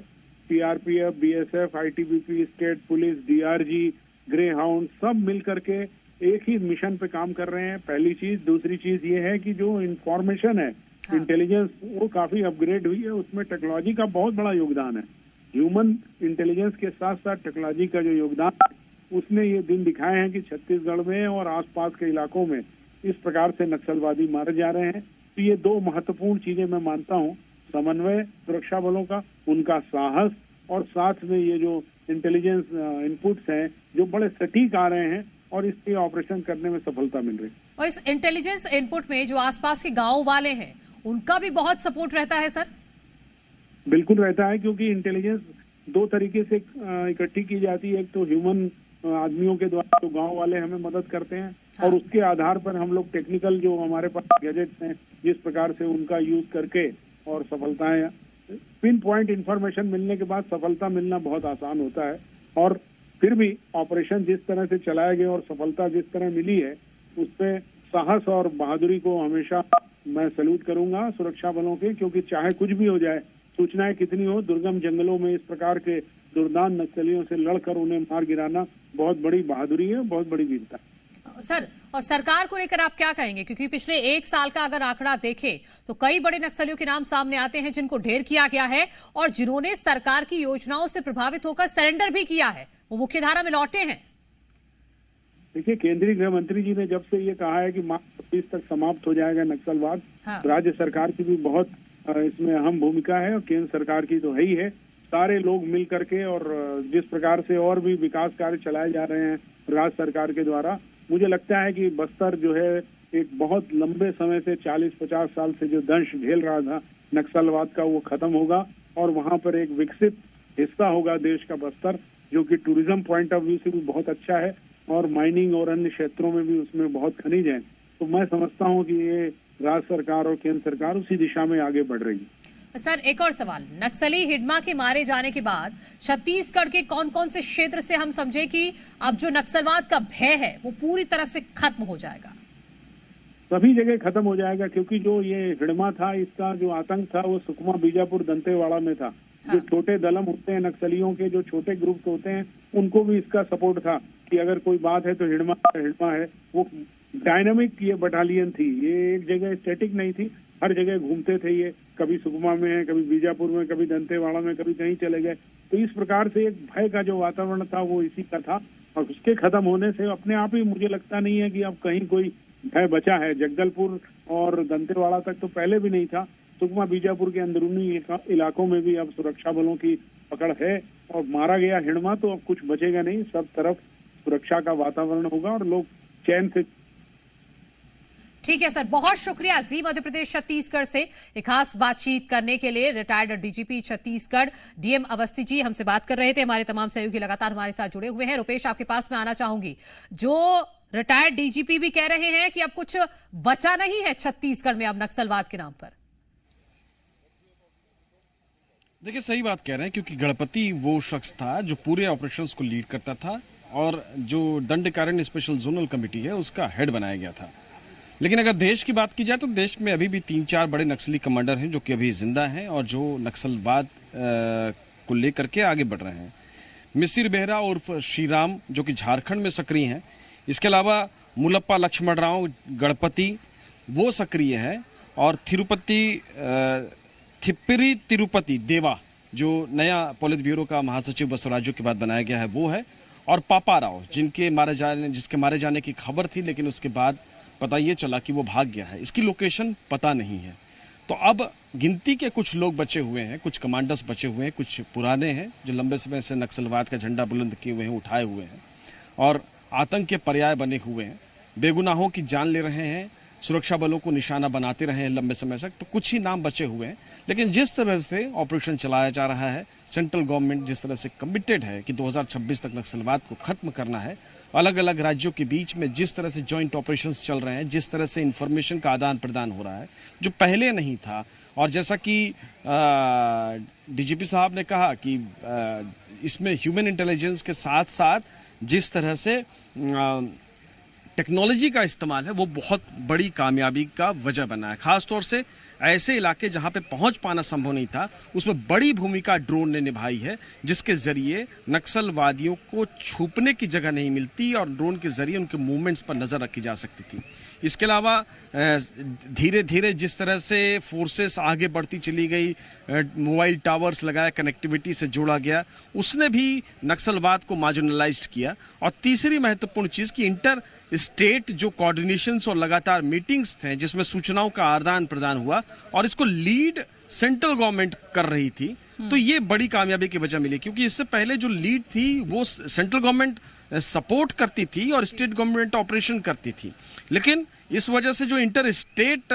CRPF, BSF, ITBP, state police, DRG, grey hound, सब मिल करके एक ही मिशन पे काम कर रहे हैं, पहली चीज। दूसरी चीज ये है कि जो इंफॉर्मेशन है, इंटेलिजेंस, वो काफी अपग्रेड हुई है, उसमें टेक्नोलॉजी का बहुत बड़ा योगदान है। ह्यूमन इंटेलिजेंस के साथ साथ टेक्नोलॉजी का जो योगदान है, उसने ये दिन दिखाए हैं कि छत्तीसगढ़ में और आसपास के इलाकों में इस प्रकार से नक्सलवादी मारे जा रहे हैं। तो ये दो महत्वपूर्ण चीजें मैं मानता हूँ, समन्वय सुरक्षा बलों का, उनका साहस, और साथ में ये जो इंटेलिजेंस इनपुट्स हैं जो बड़े सटीक आ रहे हैं, और इसके ऑपरेशन करने में सफलता मिल रही है। और इस इंटेलिजेंस इनपुट में जो आसपास के गांव वाले हैं, उनका भी बहुत सपोर्ट रहता है सर? बिल्कुल रहता है, क्योंकि इंटेलिजेंस दो तरीके से इकट्ठी की जाती है। एक तो ह्यूमन आदमियों के द्वारा, तो गांव वाले हमें मदद करते हैं, और उसके आधार पर हम लोग टेक्निकल जो हमारे पास गैजेट्स हैं, जिस प्रकार से उनका यूज करके और सफलताएं, पिन पॉइंट इंफॉर्मेशन मिलने के बाद सफलता मिलना बहुत आसान होता है। और फिर भी ऑपरेशन जिस तरह से चलाए गए और सफलता जिस तरह मिली है, उस पर साहस और बहादुरी को हमेशा मैं सैल्यूट करूंगा सुरक्षा बलों के, क्योंकि चाहे कुछ भी हो जाए, सूचनाएं कितनी हो, दुर्गम जंगलों में इस प्रकार के दुर्दान नक्सलियों से लड़कर उन्हें मार गिराना बहुत बड़ी बहादुरी है, बहुत बड़ी वीरता। सर, और सरकार को लेकर आप क्या कहेंगे? क्योंकि पिछले 1 साल का अगर आंकड़ा देखें तो कई बड़े नक्सलियों के नाम सामने आते हैं जिनको ढेर किया गया है, और जिन्होंने सरकार की योजनाओं से प्रभावित होकर सरेंडर भी किया है, वो मुख्यधारा में लौटे हैं। देखिए, केंद्रीय गृह मंत्री जी ने जब से ये कहा है कि मार्च 26 तक समाप्त हो जाएगा नक्सलवाद, राज्य सरकार की भी बहुत इसमें अहम भूमिका है, और केंद्र सरकार की तो है ही है। सारे लोग मिल करके, और जिस प्रकार से और भी विकास कार्य चलाए जा रहे हैं राज्य सरकार के द्वारा, मुझे लगता है कि बस्तर जो है एक बहुत लंबे समय से 40-50 साल से जो दंश झेल रहा था नक्सलवाद का, वो खत्म होगा, और वहां पर एक विकसित हिस्सा होगा देश का बस्तर, जो कि टूरिज्म पॉइंट ऑफ व्यू से भी बहुत अच्छा है, और माइनिंग और अन्य क्षेत्रों में भी उसमें बहुत खनिज है। तो मैं समझता हूँ कि ये राज्य सरकार और केंद्र सरकार उसी दिशा में आगे बढ़ रही है। सर, एक और सवाल, नक्सली हिडमा के मारे जाने के बाद छत्तीसगढ़ के कौन कौन से क्षेत्र से हम समझे कि अब जो नक्सलवाद का भय है वो पूरी तरह से खत्म हो जाएगा? सभी जगह खत्म हो जाएगा, क्योंकि जो ये हिडमा था, इसका जो आतंक था वो सुकमा, बीजापुर, दंतेवाड़ा में था। जो छोटे दलम होते हैं नक्सलियों के, जो छोटे ग्रुप होते हैं, उनको भी इसका सपोर्ट था कि अगर कोई बात है तो हिडमा है। वो डायनामिक ये बटालियन थी, ये एक जगह स्टैटिक नहीं थी, हर जगह घूमते थे ये, कभी सुकमा में है, कभी बीजापुर में, कभी दंतेवाड़ा में, कभी कहीं चले गए। तो इस प्रकार से एक भय का जो वातावरण था वो इसी का था, और उसके खत्म होने से अपने आप ही मुझे लगता नहीं है कि अब कहीं कोई भय बचा है। जगदलपुर और दंतेवाड़ा तक तो पहले भी नहीं था, सुकमा बीजापुर के अंदरूनी इलाकों में भी अब सुरक्षा बलों की पकड़ है, और मारा गया हिडमा तो अब कुछ बचेगा नहीं, सब तरफ सुरक्षा का वातावरण होगा और लोग चैन से। ठीक है सर, बहुत शुक्रिया जी मध्य प्रदेश छत्तीसगढ़ से एक खास बातचीत करने के लिए। Retired DGP Chhattisgarh DM Awasthi ji हमसे बात कर रहे थे। हमारे तमाम सहयोगी लगातार हमारे साथ जुड़े हुए हैं। रुपेश, आपके पास में आना चाहूंगी। जो रिटायर्ड डीजीपी भी कह रहे हैं कि अब कुछ बचा नहीं है छत्तीसगढ़ में अब नक्सलवाद के नाम पर। देखिए, सही बात कह रहे हैं, क्योंकि गणपति वो शख्स था जो पूरे ऑपरेशंस को लीड करता था और जो दंडकारण्य स्पेशल जोनल कमेटी है उसका हेड बनाया गया था। लेकिन अगर देश की बात की जाए तो देश में अभी भी 3-4 बड़े नक्सली कमांडर हैं जो कि अभी जिंदा हैं और जो नक्सलवाद को लेकर के आगे बढ़ रहे हैं। मिसिर बेहरा उर्फ श्रीराम जो कि झारखंड में सक्रिय हैं। इसके अलावा मुलप्पा लक्ष्मण राव गणपति वो सक्रिय है, और थिप्पिरी तिरुपति देवा जो नया पोलित ब्यूरो का महासचिव बसवराज्यों के बाद बनाया गया है वो है, और पापा राव जिसके मारे जाने की खबर थी, लेकिन उसके बाद पता ये चला कि वो भाग गया है। इसकी लोकेशन पता नहीं है। तो अब गिनती के कुछ लोग बचे हुए हैं, कुछ कमांडर्स बचे हुए हैं, कुछ पुराने हैं जो लंबे समय से नक्सलवाद का झंडा बुलंद किए हुए हैं, उठाए हुए हैं और आतंक के पर्याय बने हुए हैं, बेगुनाहों की जान ले रहे हैं, सुरक्षा बलों को निशाना बनाते रहे हैं लंबे समय तक। तो कुछ ही नाम बचे हुए हैं। लेकिन जिस तरह से ऑपरेशन चलाया जा रहा है, सेंट्रल गवर्नमेंट जिस तरह से कमिटेड है कि 2026 तक नक्सलवाद को खत्म करना है, अलग अलग राज्यों के बीच में जिस तरह से जॉइंट ऑपरेशंस चल रहे हैं, जिस तरह से इंफॉर्मेशन का आदान प्रदान हो रहा है जो पहले नहीं था, और जैसा कि डीजीपी साहब ने कहा कि इसमें ह्यूमन इंटेलिजेंस के साथ साथ जिस तरह से टेक्नोलॉजी का इस्तेमाल है वो बहुत बड़ी कामयाबी का वजह बना है। खासतौर से ऐसे इलाके जहां पे पहुंच पाना संभव नहीं था, उसमें बड़ी भूमिका ड्रोन ने निभाई है, जिसके जरिए नक्सलवादियों को छुपने की जगह नहीं मिलती और ड्रोन के जरिए उनके मूवमेंट्स पर नजर रखी जा सकती थी। इसके अलावा धीरे धीरे जिस तरह से फोर्सेस आगे बढ़ती चली गई, मोबाइल टावर्स लगाया, कनेक्टिविटी से जोड़ा गया, उसने भी नक्सलवाद को मार्जिनलाइज्ड किया। और तीसरी महत्वपूर्ण चीज की इंटर स्टेट जो कोऑर्डिनेशंस और लगातार मीटिंग्स थे जिसमें सूचनाओं का आदान प्रदान हुआ, और इसको लीड सेंट्रल गवर्नमेंट कर रही थी, तो ये बड़ी कामयाबी की वजह मिली। क्योंकि इससे पहले जो लीड थी वो सेंट्रल गवर्नमेंट सपोर्ट करती थी और स्टेट गवर्नमेंट ऑपरेशन करती थी, लेकिन इस वजह से जो इंटर स्टेट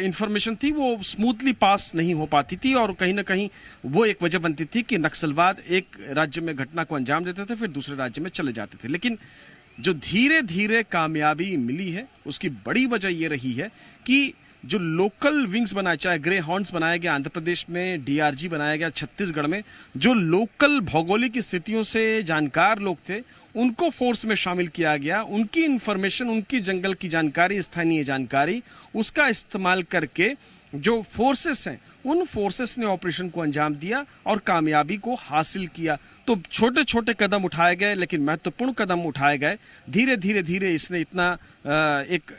इंफॉर्मेशन थी वो स्मूथली पास नहीं हो पाती थी, और कहीं ना कहीं वो एक वजह बनती थी कि नक्सलवाद एक राज्य में घटना को अंजाम देते थे, फिर दूसरे राज्य में चले जाते थे। लेकिन जो धीरे धीरे कामयाबी मिली है उसकी बड़ी वजह ये रही है कि जो लोकल विंग्स बनाए, चाहे ग्रे हॉर्न्स बनाया गया आंध्र प्रदेश में, डीआरजी बनाया गया छत्तीसगढ़ में, जो लोकल भौगोलिक स्थितियों से जानकार लोग थे उनको फोर्स में शामिल किया गया। उनकी इंफॉर्मेशन, उनकी जंगल की जानकारी, स्थानीय जानकारी, उसका इस्तेमाल करके जो फोर्सेस हैं उन फोर्सेस ने ऑपरेशन को अंजाम दिया और कामयाबी को हासिल किया। तो छोटे छोटे कदम उठाए गए, लेकिन महत्वपूर्ण कदम उठाए गए। धीरे धीरे धीरे इसने इतना एक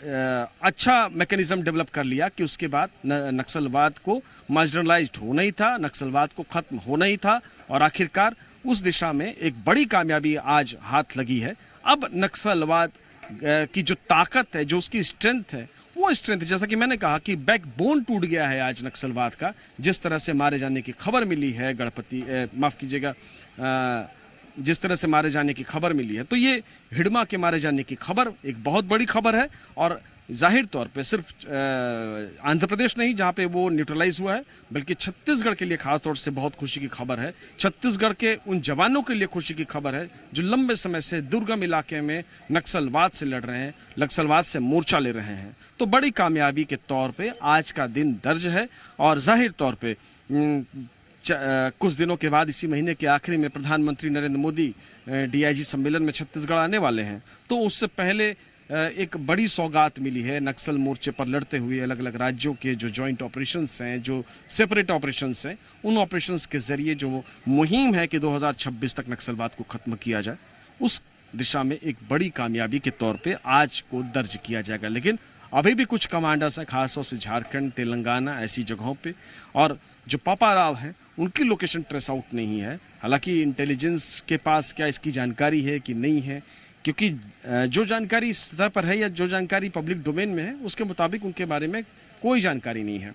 अच्छा मैकेनिज्म डेवलप कर लिया कि उसके बाद नक्सलवाद को मार्जिनलाइज्ड होना ही था, नक्सलवाद को खत्म होना ही था, और आखिरकार उस दिशा में एक बड़ी कामयाबी आज हाथ लगी है। अब नक्सलवाद की जो ताकत है, जो उसकी स्ट्रेंथ है, वो स्ट्रेंथ, जैसा कि मैंने कहा कि बैकबोन टूट गया है आज नक्सलवाद का। जिस तरह से मारे जाने की खबर मिली है माफ कीजिएगा, जिस तरह से मारे जाने की खबर मिली है, तो ये हिडमा के मारे जाने की खबर एक बहुत बड़ी खबर है। और जाहिर तौर पे सिर्फ आंध्र प्रदेश नहीं जहां पे वो न्यूट्रलाइज हुआ है, बल्कि छत्तीसगढ़ के लिए खासतौर से बहुत खुशी की खबर है। छत्तीसगढ़ के उन जवानों के लिए खुशी की खबर है जो लंबे समय से दुर्गम इलाके में नक्सलवाद से लड़ रहे हैं, नक्सलवाद से मोर्चा ले रहे हैं। तो बड़ी कामयाबी के तौर पे आज का दिन दर्ज है। और जाहिर तौर पे कुछ दिनों के बाद इसी महीने के आखिरी में प्रधानमंत्री नरेंद्र मोदी डीआईजी सम्मेलन में छत्तीसगढ़ आने वाले हैं, तो उससे पहले एक बड़ी सौगात मिली है नक्सल मोर्चे पर लड़ते हुए अलग अलग राज्यों के जो जॉइंट ऑपरेशंस हैं, जो सेपरेट ऑपरेशंस हैं, उन ऑपरेशंस के जरिए जो मुहिम है कि 2026 तक नक्सलवाद को खत्म किया जाए, उस दिशा में एक बड़ी कामयाबी के तौर पे आज को दर्ज किया जाएगा। लेकिन अभी भी कुछ कमांडर्स हैं, खासतौर से झारखंड, तेलंगाना, ऐसी जगहों पे, और जो पापा राव हैं उनकी लोकेशन ट्रेस आउट नहीं है। हालांकि इंटेलिजेंस के पास क्या इसकी जानकारी है कि नहीं है, क्योंकि जो जानकारी इस सतह पर है या जो जानकारी पब्लिक डोमेन में है उसके मुताबिक उनके बारे में कोई जानकारी नहीं है।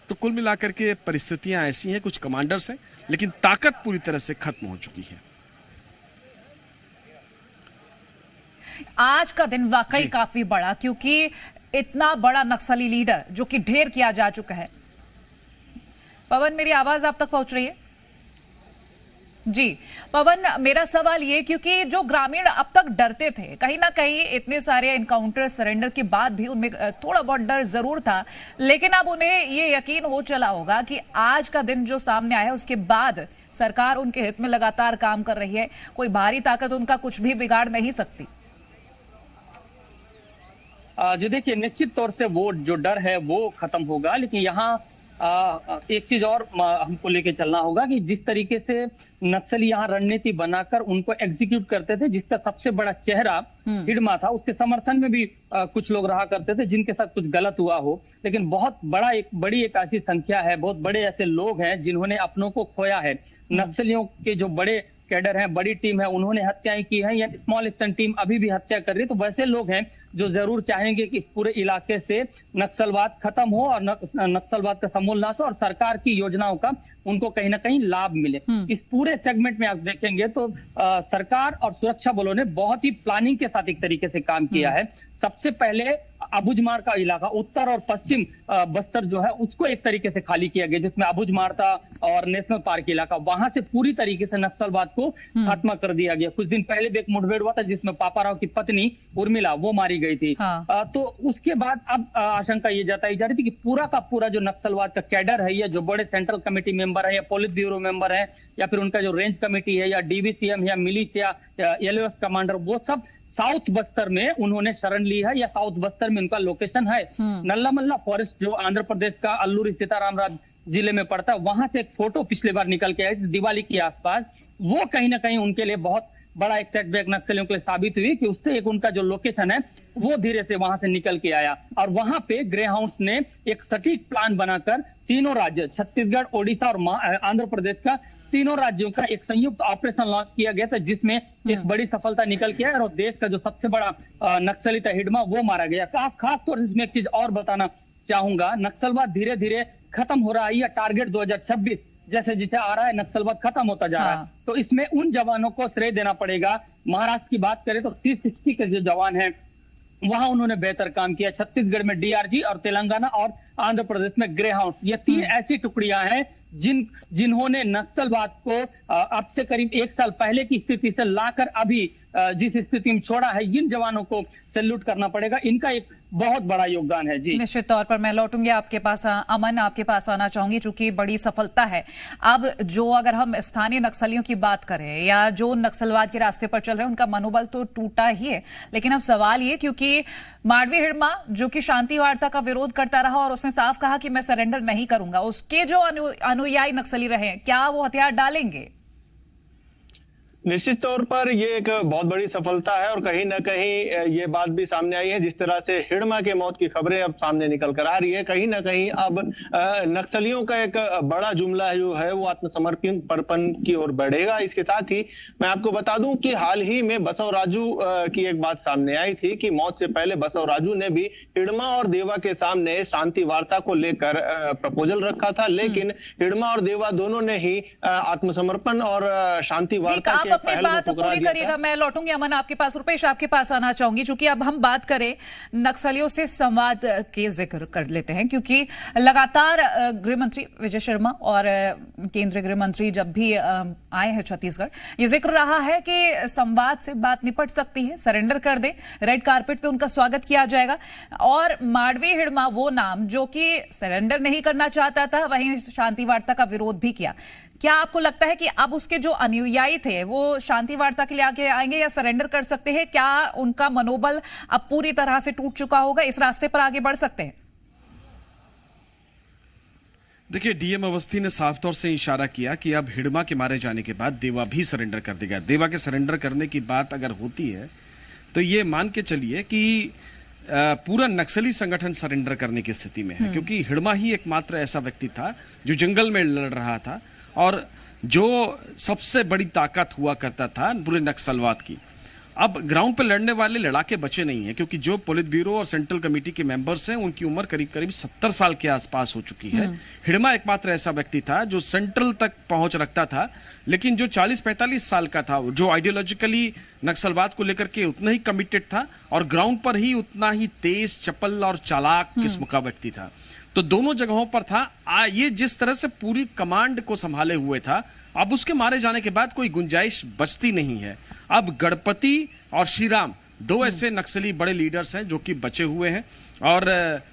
तो कुल मिलाकर के परिस्थितियां ऐसी हैं, कुछ कमांडर्स हैं लेकिन ताकत पूरी तरह से खत्म हो चुकी है। आज का दिन वाकई काफी बड़ा, क्योंकि इतना बड़ा नक्सली लीडर जो कि ढेर किया जा चुका है। पवन, मेरी आवाज आप तक पहुंच रही है? जी पवन, मेरा सवाल ये, क्योंकि जो ग्रामीण अब तक डरते थे, कहीं ना कहीं इतने सारे एनकाउंटर सरेंडर के बाद भी उनमें थोड़ा बहुत डर जरूर था, लेकिन अब उन्हें ये यकीन हो चला होगा कि आज का दिन जो सामने आया उसके बाद सरकार उनके हित में लगातार काम कर रही है, कोई बाहरी ताकत उनका कुछ भी बिगाड़ नहीं सकती। जी देखिए, निश्चित तौर से वो जो डर है वो खत्म होगा, लेकिन यहाँ एक चीज और हमको लेके चलना होगा कि जिस तरीके से नक्सली यहाँ रणनीति बनाकर उनको एग्जीक्यूट करते थे, जिसका सबसे बड़ा चेहरा हिडमा था, उसके समर्थन में भी कुछ लोग रहा करते थे जिनके साथ कुछ गलत हुआ हो। लेकिन बहुत बड़ी एक ऐसी संख्या है, बहुत बड़े ऐसे लोग हैं जिन्होंने अपनों को खोया है। नक्सलियों के जो बड़े कैडर हैं, बड़ी टीम है, उन्होंने हत्याएं की हैं, या स्मॉल एक्शन टीम अभी भी हत्या कर रही है। तो वैसे लोग हैं जो जरूर चाहेंगे कि इस पूरे इलाके से नक्सलवाद खत्म हो और नक्सलवाद का समूल नाश हो और सरकार की योजनाओं का उनको कहीं ना कहीं लाभ मिले। इस पूरे सेगमेंट में आप देखेंगे तो सरकार और सुरक्षा बलों ने बहुत ही प्लानिंग के साथ एक तरीके से काम किया है। सबसे पहले अबुझमाड़ का इलाका, उत्तर और पश्चिम बस्तर जो है, उसको एक तरीके से खाली किया गया, जिसमें अबुझमाड़ था और नेशनल पार्क इलाका, वहां से पूरी तरीके से नक्सलवाद को खात्मा कर दिया गया। कुछ दिन पहले भी एक मुठभेड़ हुआ था जिसमें पापाराव की पत्नी उर्मिला वो मारी गई थी। तो उसके बाद अब आशंका ये जताई जा रही थी कि पूरा का पूरा जो नक्सलवाद का कैडर है, या जो बड़े सेंट्रल कमेटी मेंबर है, या पुलिस ब्यूरो मेंबर है, या फिर उनका जो रेंज कमेटी है, या डीवीसीएम, या मिलिशिया, एलओएस कमांडर, वो सब साउथ बस्तर में उन्होंने शरण ली है, या साउथ बस्तर में उनका लोकेशन है। नल्लामल्ला फॉरेस्ट जो आंध्र प्रदेश का अल्लूरी सीताराम जिले में पड़ता है, वहां से एक फोटो पिछली बार निकल के आई दिवाली के आसपास, वो कहीं ना कहीं उनके लिए बहुत बड़ा एक सेटबैक नक्सलियों के लिए साबित हुई कि उससे एक उनका जो लोकेशन है वो धीरे से वहां से निकल के आया। और वहां पे ग्रे हाउंड ने एक सटीक प्लान बनाकर तीनों राज्य, छत्तीसगढ़, ओडिशा और आंध्र प्रदेश का, तीनों राज्यों का एक संयुक्त ऑपरेशन लॉन्च किया गया था, जिसमें एक बड़ी सफलता निकल के आया और देश का जो सबसे बड़ा नक्सली था हिडमा, वो मारा गया। खास तौर से इसमें एक चीज और बताना चाहूंगा, नक्सलवाद धीरे धीरे खत्म हो रहा है, या टारगेट 2026 जैसे जैसे आ रहा है नक्सलवाद खत्म होता जा रहा है। तो इसमें उन जवानों को श्रेय देना पड़ेगा। महाराष्ट्र की बात करें तो C60 के जो जवान हैं वहां उन्होंने बेहतर काम किया। छत्तीसगढ़ में डीआरजी और तेलंगाना और आंध्र प्रदेश में ग्रे हाउंड्स, ये तीन ऐसी टुकड़ियां हैं जिन्होंने नक्सलवाद को अब से करीब 1 साल पहले की स्थिति से लाकर अभी जिस स्थिति में छोड़ा है, इन जवानों को सैल्यूट करना पड़ेगा। इनका एक बहुत बड़ा योगदान है। जी निश्चित तौर पर मैं लौटूंगी आपके पास। अमन, आपके पास आना चाहूंगी, चूंकि बड़ी सफलता है। अब जो अगर हम स्थानीय नक्सलियों की बात करें या जो नक्सलवाद के रास्ते पर चल रहे हैं, उनका मनोबल तो टूटा ही है, लेकिन अब सवाल ये, क्योंकि माडवी हिडमा जो कि शांति वार्ता का विरोध करता रहा और उसने साफ कहा कि मैं सरेंडर नहीं करूंगा, उसके जो अनुयायी नक्सली रहे, क्या वो हथियार डालेंगे? निश्चित तौर पर ये एक बहुत बड़ी सफलता है और कहीं ना कहीं ये बात भी सामने आई है, जिस तरह से हिडमा के मौत की खबरें अब सामने निकल कर आ रही है, कहीं ना कहीं अब नक्सलियों का एक बड़ा जुमला जो है वो आत्मसमर्पण की ओर बढ़ेगा। इसके साथ ही मैं आपको बता दूं कि हाल ही में बसव राजू की एक बात सामने आई थी कि मौत से पहले बसव राजू ने भी हिडमा और देवा के सामने शांति वार्ता को लेकर प्रपोजल रखा था, लेकिन हिडमा और देवा दोनों ने ही आत्मसमर्पण और शांति वार्ता अपनी बात तो पूरी करिएगा, मैं लौटूंगी। अमन, आपके पास, रुपेश आपके पास आना चाहूंगी, क्योंकि अब हम बात करें नक्सलियों से संवाद के जिक्र कर लेते हैं, क्योंकि लगातार गृह मंत्री विजय शर्मा और केंद्रीय गृह मंत्री जब भी आए हैं छत्तीसगढ़, ये जिक्र रहा है कि संवाद से बात निपट सकती है, सरेंडर कर दे, रेड कारपेट पे उनका स्वागत किया जाएगा। और माडवी हिडमा वो नाम जो कि सरेंडर नहीं करना चाहता था, वहीं शांति वार्ता का विरोध भी किया। क्या आपको लगता है कि अब उसके जो अनुयायी थे वो शांति वार्ता के लिए आगे आएंगे या सरेंडर कर सकते हैं? क्या उनका मनोबल अब पूरी तरह से टूट चुका होगा, इस रास्ते पर आगे बढ़ सकते हैं? देखिए, डीएम अवस्थी ने साफ तौर से इशारा किया कि अब हिडमा के मारे जाने के बाद देवा भी सरेंडर कर देगा। देवा के सरेंडर करने की बात अगर होती है तो ये मान के चलिए कि पूरा नक्सली संगठन सरेंडर करने की स्थिति में है, क्योंकि हिडमा ही एकमात्र ऐसा व्यक्ति था जो जंगल में लड़ रहा था और जो सबसे बड़ी ताकत हुआ करता था पूरे नक्सलवाद की। अब ग्राउंड पे लड़ने वाले लड़ाके बचे नहीं हैं, क्योंकि जो पोलित ब्यूरो और सेंट्रल कमेटी के मेंबर्स हैं उनकी उम्र करीब करीब 70 साल के आसपास हो चुकी है। हिडमा एकमात्र ऐसा व्यक्ति था जो सेंट्रल तक पहुंच रखता था, लेकिन जो 40-45 साल का था, जो आइडियोलॉजिकली नक्सलवाद को लेकर के उतना ही कमिटेड था और ग्राउंड पर ही उतना ही तेज, चपल और चालाक किस्म का व्यक्ति था। तो दोनों जगहों पर था। ये जिस तरह से पूरी कमांड को संभाले हुए था, अब उसके मारे जाने के बाद कोई गुंजाइश बचती नहीं है। अब गणपति और श्रीराम दो ऐसे नक्सली बड़े लीडर्स हैं जो कि बचे हुए हैं, और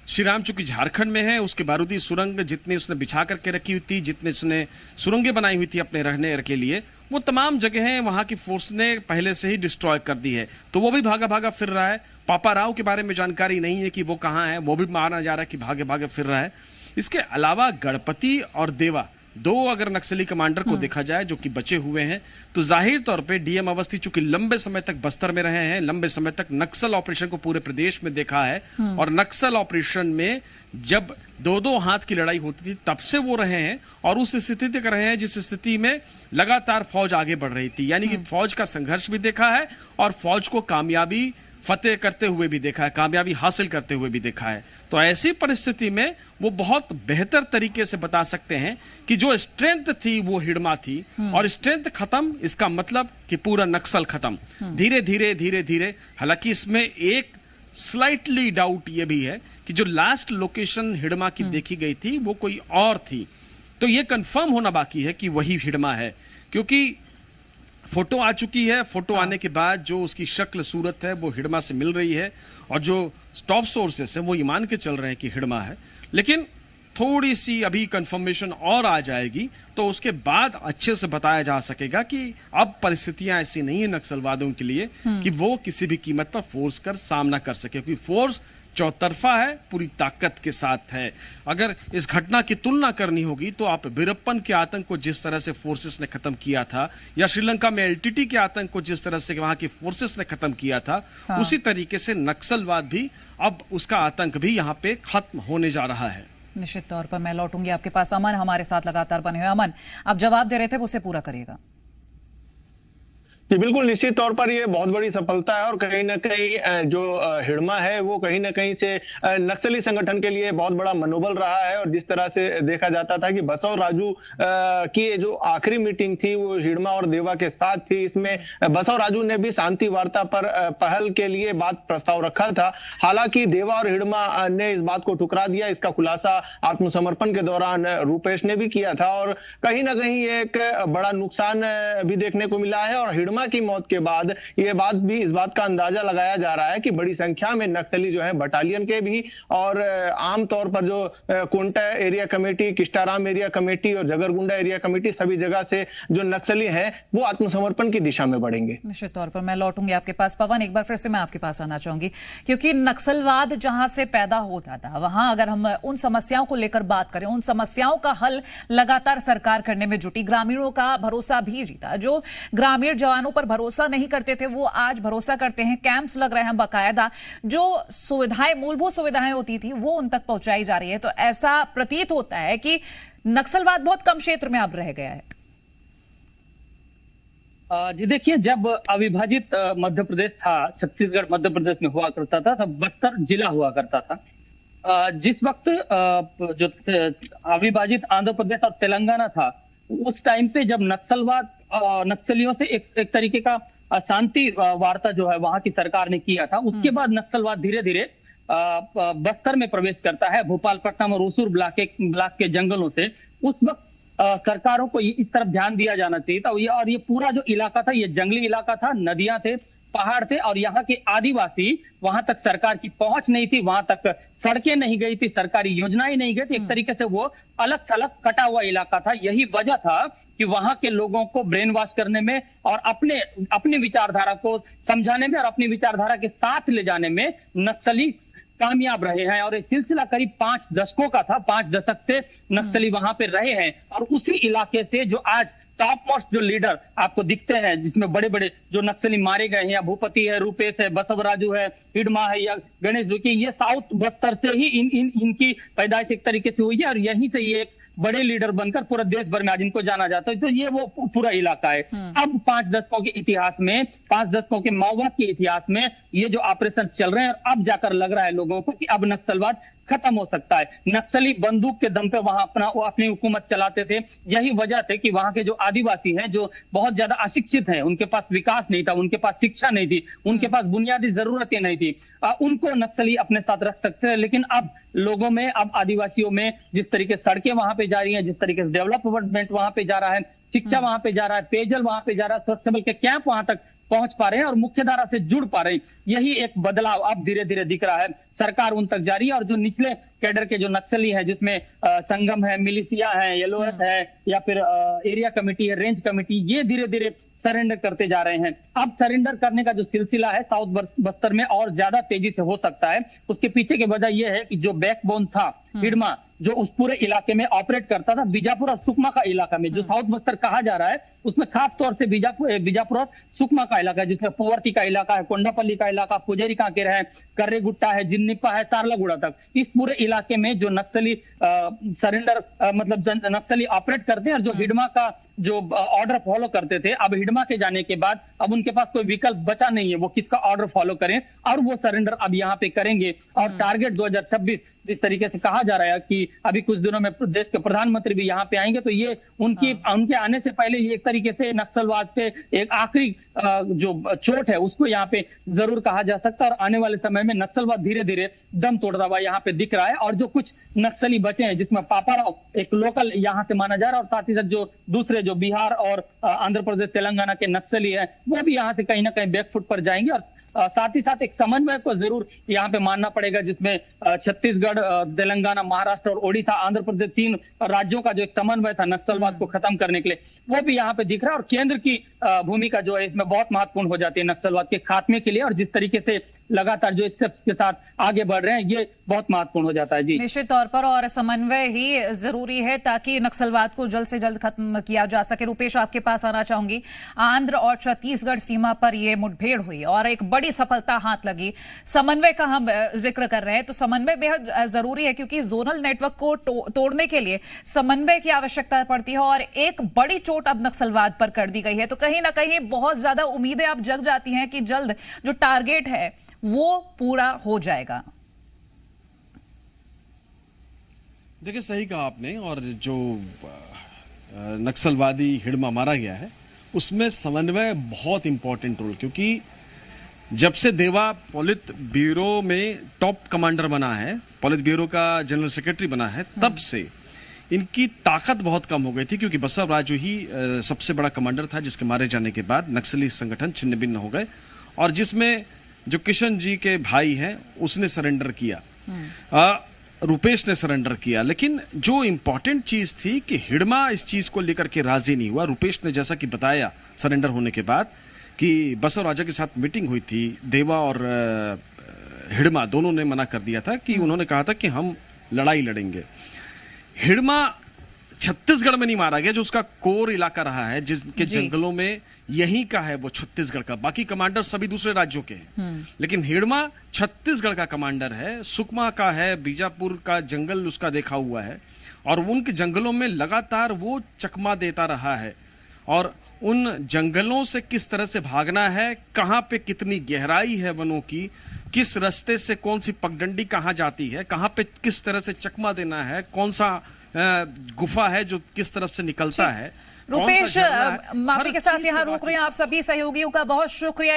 श्रीराम चूंकि झारखंड में है, उसके बारूदी सुरंग जितनी उसने बिछा करके रखी हुई थी, जितने उसने सुरंगें बनाई हुई थी अपने रहने के लिए, वो तमाम जगहें वहां की फोर्स ने पहले से ही डिस्ट्रॉय कर दी है। तो वो भी भागा भागा फिर रहा है। पापा राव के बारे में जानकारी नहीं है कि वो कहाँ है, वो भी माना जा रहा है कि भागे भागे फिर रहा है। इसके अलावा गणपति और देवा दो अगर नक्सली कमांडर को देखा जाए जो कि बचे हुए हैं, तो जाहिर तौर पे डीएम अवस्थी चूंकि लंबे समय तक बस्तर में रहे हैं, लंबे समय तक नक्सल ऑपरेशन को पूरे प्रदेश में देखा है, और नक्सल ऑपरेशन में जब दो हाथ की लड़ाई होती थी तब से वो रहे हैं, और उस स्थिति तक रहे हैं जिस स्थिति में लगातार फौज आगे बढ़ रही थी। यानी कि फौज का संघर्ष भी देखा है और फौज को कामयाबी फतेह करते हुए भी देखा है, कामयाबी हासिल करते हुए भी देखा है। तो ऐसी परिस्थिति में वो बहुत बेहतर तरीके से बता सकते हैं कि जो स्ट्रेंथ थी वो हिडमा थी, और स्ट्रेंथ खत्म, इसका मतलब कि पूरा नक्सल खत्म। धीरे धीरे धीरे धीरे, हालांकि इसमें एक स्लाइटली डाउट ये भी है कि जो लास्ट लोकेशन हिडमा की देखी गई थी वो कोई और थी। तो ये कंफर्म होना बाकी है कि वही हिडमा है, क्योंकि फोटो आ चुकी है। फोटो आने के बाद जो उसकी शक्ल सूरत है वो हिडमा से मिल रही है, और जो टॉप सोर्सेस हैं वो ये मान के चल रहे हैं कि हिडमा है। लेकिन थोड़ी सी अभी कंफर्मेशन और आ जाएगी तो उसके बाद अच्छे से बताया जा सकेगा कि अब परिस्थितियां ऐसी नहीं है नक्सलवादियों के लिए कि वो किसी भी कीमत पर फोर्स कर सामना कर सके, क्योंकि फोर्स चौतरफा है, पूरी ताकत के साथ है। अगर इस घटना की तुलना करनी होगी तो आप वीरप्पन के आतंक को जिस तरह से फोर्सेस ने खत्म किया था, या श्रीलंका में एलटीटी के आतंक को जिस तरह से वहां की फोर्सेस ने खत्म किया था, उसी तरीके से नक्सलवाद भी अब उसका आतंक भी यहाँ पे खत्म होने जा रहा है। निश्चित तौर पर मैं लौटूंगी आपके पास। अमन हमारे साथ लगातार बने हुए। अमन, आप जवाब दे रहे थे, उसे पूरा करिएगा। जी बिल्कुल, निश्चित तौर पर ये बहुत बड़ी सफलता है, और कहीं ना कहीं जो हिडमा है वो कहीं ना कहीं से नक्सली संगठन के लिए बहुत बड़ा मनोबल रहा है। और जिस तरह से देखा जाता था कि बसव राजू की जो आखिरी मीटिंग थी वो हिडमा और देवा के साथ थी, इसमें बसव राजू ने भी शांति वार्ता पर पहल के लिए बात प्रस्ताव रखा था। हालांकि देवा और हिडमा ने इस बात को ठुकरा दिया। इसका खुलासा आत्मसमर्पण के दौरान रूपेश ने भी किया था, और कहीं ना कहीं एक बड़ा नुकसान भी देखने को मिला है। और हिडमा की मौत के बाद यह बात भी, इस बात का अंदाजा लगाया जा रहा है कि बड़ी संख्या में नक्सली जो है बटालियन के भी, और आमतौर पर जो Konta area committee, Kistaram area committee और जगरगुंडा एरिया कमेटी, सभी जगह से जो नक्सली हैं वो आत्मसमर्पण की दिशा में बढ़ेंगे। निश्चित तौर पर मैं लौटूंगी आपके पास। पवन, एक बार फिर से मैं आपके पास आना चाहूंगी, क्योंकि नक्सलवाद जहां से पैदा होता था वहां अगर हम उन समस्याओं को लेकर बात करें, उन समस्याओं का हल लगातार सरकार करने में जुटी, ग्रामीणों का भरोसा भी जीता। जो ग्रामीण जवानों पर भरोसा नहीं करते थे वो आज भरोसा करते हैं। कैंप्स लग रहे हैं बाकायदा, जो सुविधाएं, मूलभूत सुविधाएं होती थी वो उन तक पहुंचाई जा रही है। तो ऐसा प्रतीत होता है कि नक्सलवाद बहुत कम क्षेत्र में अब रह गया है। जी देखिए, जब अविभाजित मध्य प्रदेश था, छत्तीसगढ़ मध्य प्रदेश में हुआ करता था, तब बस्तर जिला हुआ करता था। जिस वक्त जो अविभाजित आंध्र प्रदेश और तेलंगाना था, उस टाइम पे जब नक्सलियों से एक तरीके का शांति वार्ता जो है वहां की सरकार ने किया था, उसके बाद नक्सलवाद धीरे धीरे बस्तर में प्रवेश करता है, भोपालपट्टनम और उसूर ब्लॉक के जंगलों से। उस वक्त सरकारों को इस तरफ ध्यान दिया जाना चाहिए था। और ये पूरा जो इलाका था ये जंगली इलाका था, नदियां थे, पहाड़ थे और यहाँ के आदिवासी, वहां तक सरकार की पहुंच नहीं थी, वहां तक सड़कें नहीं गई थी, सरकारी योजनाएं नहीं गई थी। एक तरीके से वो अलग थलग कटा हुआ इलाका था। यही वजह था कि वहां के लोगों को ब्रेन वॉश करने में और अपनी विचारधारा को समझाने में और अपनी विचारधारा के साथ ले जाने में नक्सली कामयाब रहे हैं। और ये सिलसिला करीब 5 दशकों का था। 5 दशक से नक्सली वहां पे रहे हैं और उसी इलाके से जो आज टॉप मोस्ट जो लीडर आपको दिखते हैं, जिसमें बड़े बड़े जो नक्सली मारे गए हैं, या भूपति है, रूपेश है, बसवराजू है, हिडमा है या गणेश दुकी, ये साउथ बस्तर से ही इनकी पैदाइश एक तरीके से हुई है और यहीं से ये एक बड़े लीडर बनकर पूरे देश भर में आज इनको जाना जाता है। तो ये वो पूरा इलाका है। अब 5 दशकों के इतिहास में, 5 दशकों के माओवाद के इतिहास में ये जो ऑपरेशन चल रहे हैं, और अब जाकर लग रहा है लोगों को कि अब नक्सलवाद खत्म हो सकता है। नक्सली बंदूक के दम पे वहां अपनी हुकूमत चलाते थे। यही वजह थी कि वहां के जो आदिवासी हैं, जो बहुत ज्यादा अशिक्षित हैं, उनके पास विकास नहीं था, उनके पास शिक्षा नहीं थी, उनके पास बुनियादी जरूरतें नहीं थी, उनको नक्सली अपने साथ रख सकते हैं। लेकिन अब लोगों में, अब आदिवासियों में जिस तरीके सड़कें वहां पे जा रही हैं, जिस तरीके से डेवलपमेंट वहां पे जा रहा है, शिक्षा वहां पे जा रहा है, पेयजल वहां पे जा रहा है, स्वच्छता के कैंप वहां तक पहुंच पा रहे हैं और मुख्य धारा से जुड़ पा रहे हैं, यही एक बदलाव अब धीरे धीरे दिख रहा है। सरकार उन तक जा रही है और जो निचले कैडर के जो नक्सली हैं, जिसमें संगम है, मिलिशिया है, येलो अर्थ है, या फिर एरिया कमेटी है, रेंज कमेटी, ये धीरे धीरे सरेंडर करते जा रहे हैं। अब सरेंडर करने का जो सिलसिला है साउथ बस्तर में और ज्यादा तेजी से हो सकता है। उसके पीछे की वजह यह है कि जो बैकबोन था हिडमा, जो उस पूरे इलाके में ऑपरेट करता था, बीजापुर और सुकमा का इलाका में, जो साउथ बस्तर कहा जा रहा है, उसमें खास तौर से बीजापुर और सुकमा का इलाका है, जिसमें पुवर्ती का इलाका है, कोंडापल्ली का इलाका, पुजेरी कांकेर है, कर्रेगुट्टा है, जिन्निप्पा है, तारलागुड़ा तक, इस पूरे इलाके में जो नक्सली सरेंडर मतलब नक्सली ऑपरेट करते हैं और जो हिडमा का जो ऑर्डर फॉलो करते थे, अब हिडमा के जाने के बाद अब उनके पास कोई विकल्प बचा नहीं है, वो किसका ऑर्डर फॉलो करें, और वो सरेंडर अब यहाँ पे करेंगे। और टारगेट 2026 जिस तरीके से कहा जा रहा है कि अभी कुछ दिनों में देश के प्रधानमंत्री भी यहाँ पे आएंगे, तो ये उनके आने से पहले ये एक तरीके से नक्सलवाद पे एक आखिरी जो चोट है उसको यहाँ पे जरूर कहा जा सकता है। और आने वाले समय में नक्सलवाद धीरे धीरे दम तोड़ता हुआ यहाँ पे दिख रहा है। और जो कुछ नक्सली बचे हैं, जिसमें पापाराव एक लोकल यहाँ से माना जा रहा है, और साथ ही साथ जो दूसरे जो बिहार और आंध्र प्रदेश तेलंगाना के नक्सली है, वो भी यहाँ से कहीं ना कहीं बैकफुट पर जाएंगे। और साथ ही साथ एक समन्वय को जरूर यहाँ पे मानना पड़ेगा, जिसमें छत्तीसगढ़, तेलंगाना, महाराष्ट्र और ओडिशा, आंध्र प्रदेश, 3 राज्यों का जो एक समन्वय था नक्सलवाद को खत्म करने के लिए, वो भी यहाँ पे दिख रहा है। और केंद्र की भूमिका जो है इसमें बहुत महत्वपूर्ण हो जाती है नक्सलवाद के खात्मे के लिए। और जिस तरीके से लगातार जो स्टेप्स के साथ आगे बढ़ रहे हैं, ये बहुत महत्वपूर्ण हो जाता है। जी, निश्चित तौर पर, और समन्वय ही जरूरी है ताकि नक्सलवाद को जल्द से जल्द खत्म किया जा सके। रुपेश, आपके पास आना चाहूंगी। आंध्र और छत्तीसगढ़ सीमा पर यह मुठभेड़ हुई और एक बड़ी सफलता हाथ लगी। समन्वय का हम जिक्र कर रहे हैं, तो समन्वय बेहद जरूरी है क्योंकि जोनल नेटवर्क को तोड़ने के लिए समन्वय की आवश्यकता पड़ती है। और एक बड़ी चोट अब नक्सलवाद पर कर दी गई है, तो कहीं ना कहीं बहुत ज्यादा उम्मीदें अब जग जाती हैं कि जल्द जो टारगेट है वो पूरा हो जाएगा। देखिए, सही कहा आपने। और जो नक्सलवादी हिडमा मारा गया है, उसमें समन्वय बहुत इंपॉर्टेंट रोल, क्योंकि जब से देवा पोलित ब्यूरो में टॉप कमांडर बना है, पोलित ब्यूरो का जनरल सेक्रेटरी बना है, तब से इनकी ताकत बहुत कम हो गई थी, क्योंकि बसवराजू ही सबसे बड़ा कमांडर था, जिसके मारे जाने के बाद नक्सली संगठन छिन्न भिन्न हो गए। और जिसमें जो किशन जी के भाई हैं, उसने सरेंडर किया, रुपेश ने सरेंडर किया। लेकिन जो इंपॉर्टेंट चीज थी कि हिडमा इस चीज को लेकर के राजी नहीं हुआ। रुपेश ने जैसा कि बताया सरेंडर होने के बाद कि बसवराजा के साथ मीटिंग हुई थी, देवा और हिडमा दोनों ने मना कर दिया था, कि उन्होंने कहा था कि हम लड़ाई लड़ेंगे। हिडमा छत्तीसगढ़ में नहीं मारा गया, जो उसका कोर इलाका रहा है, जिसके जंगलों में यहीं का है वो छत्तीसगढ़ का। बाकी कमांडर सभी दूसरे राज्यों के हैं, लेकिन हिडमा छत्तीसगढ़ का कमांडर है, सुकमा का है, बीजापुर का जंगल उसका देखा हुआ है, और उनके जंगलों में लगातार वो चकमा देता रहा है। और उन जंगलों से किस तरह से भागना है, कहां पे कितनी गहराई है वनों की, किस रास्ते से कौन सी पगडंडी कहां जाती है, कहां पे किस तरह से चकमा देना है, कौन सा गुफा है जो किस तरफ से निकलता है। रुपेश, माफी के साथ यहाँ रोक रहे हैं। आप सभी सहयोगियों का बहुत शुक्रिया।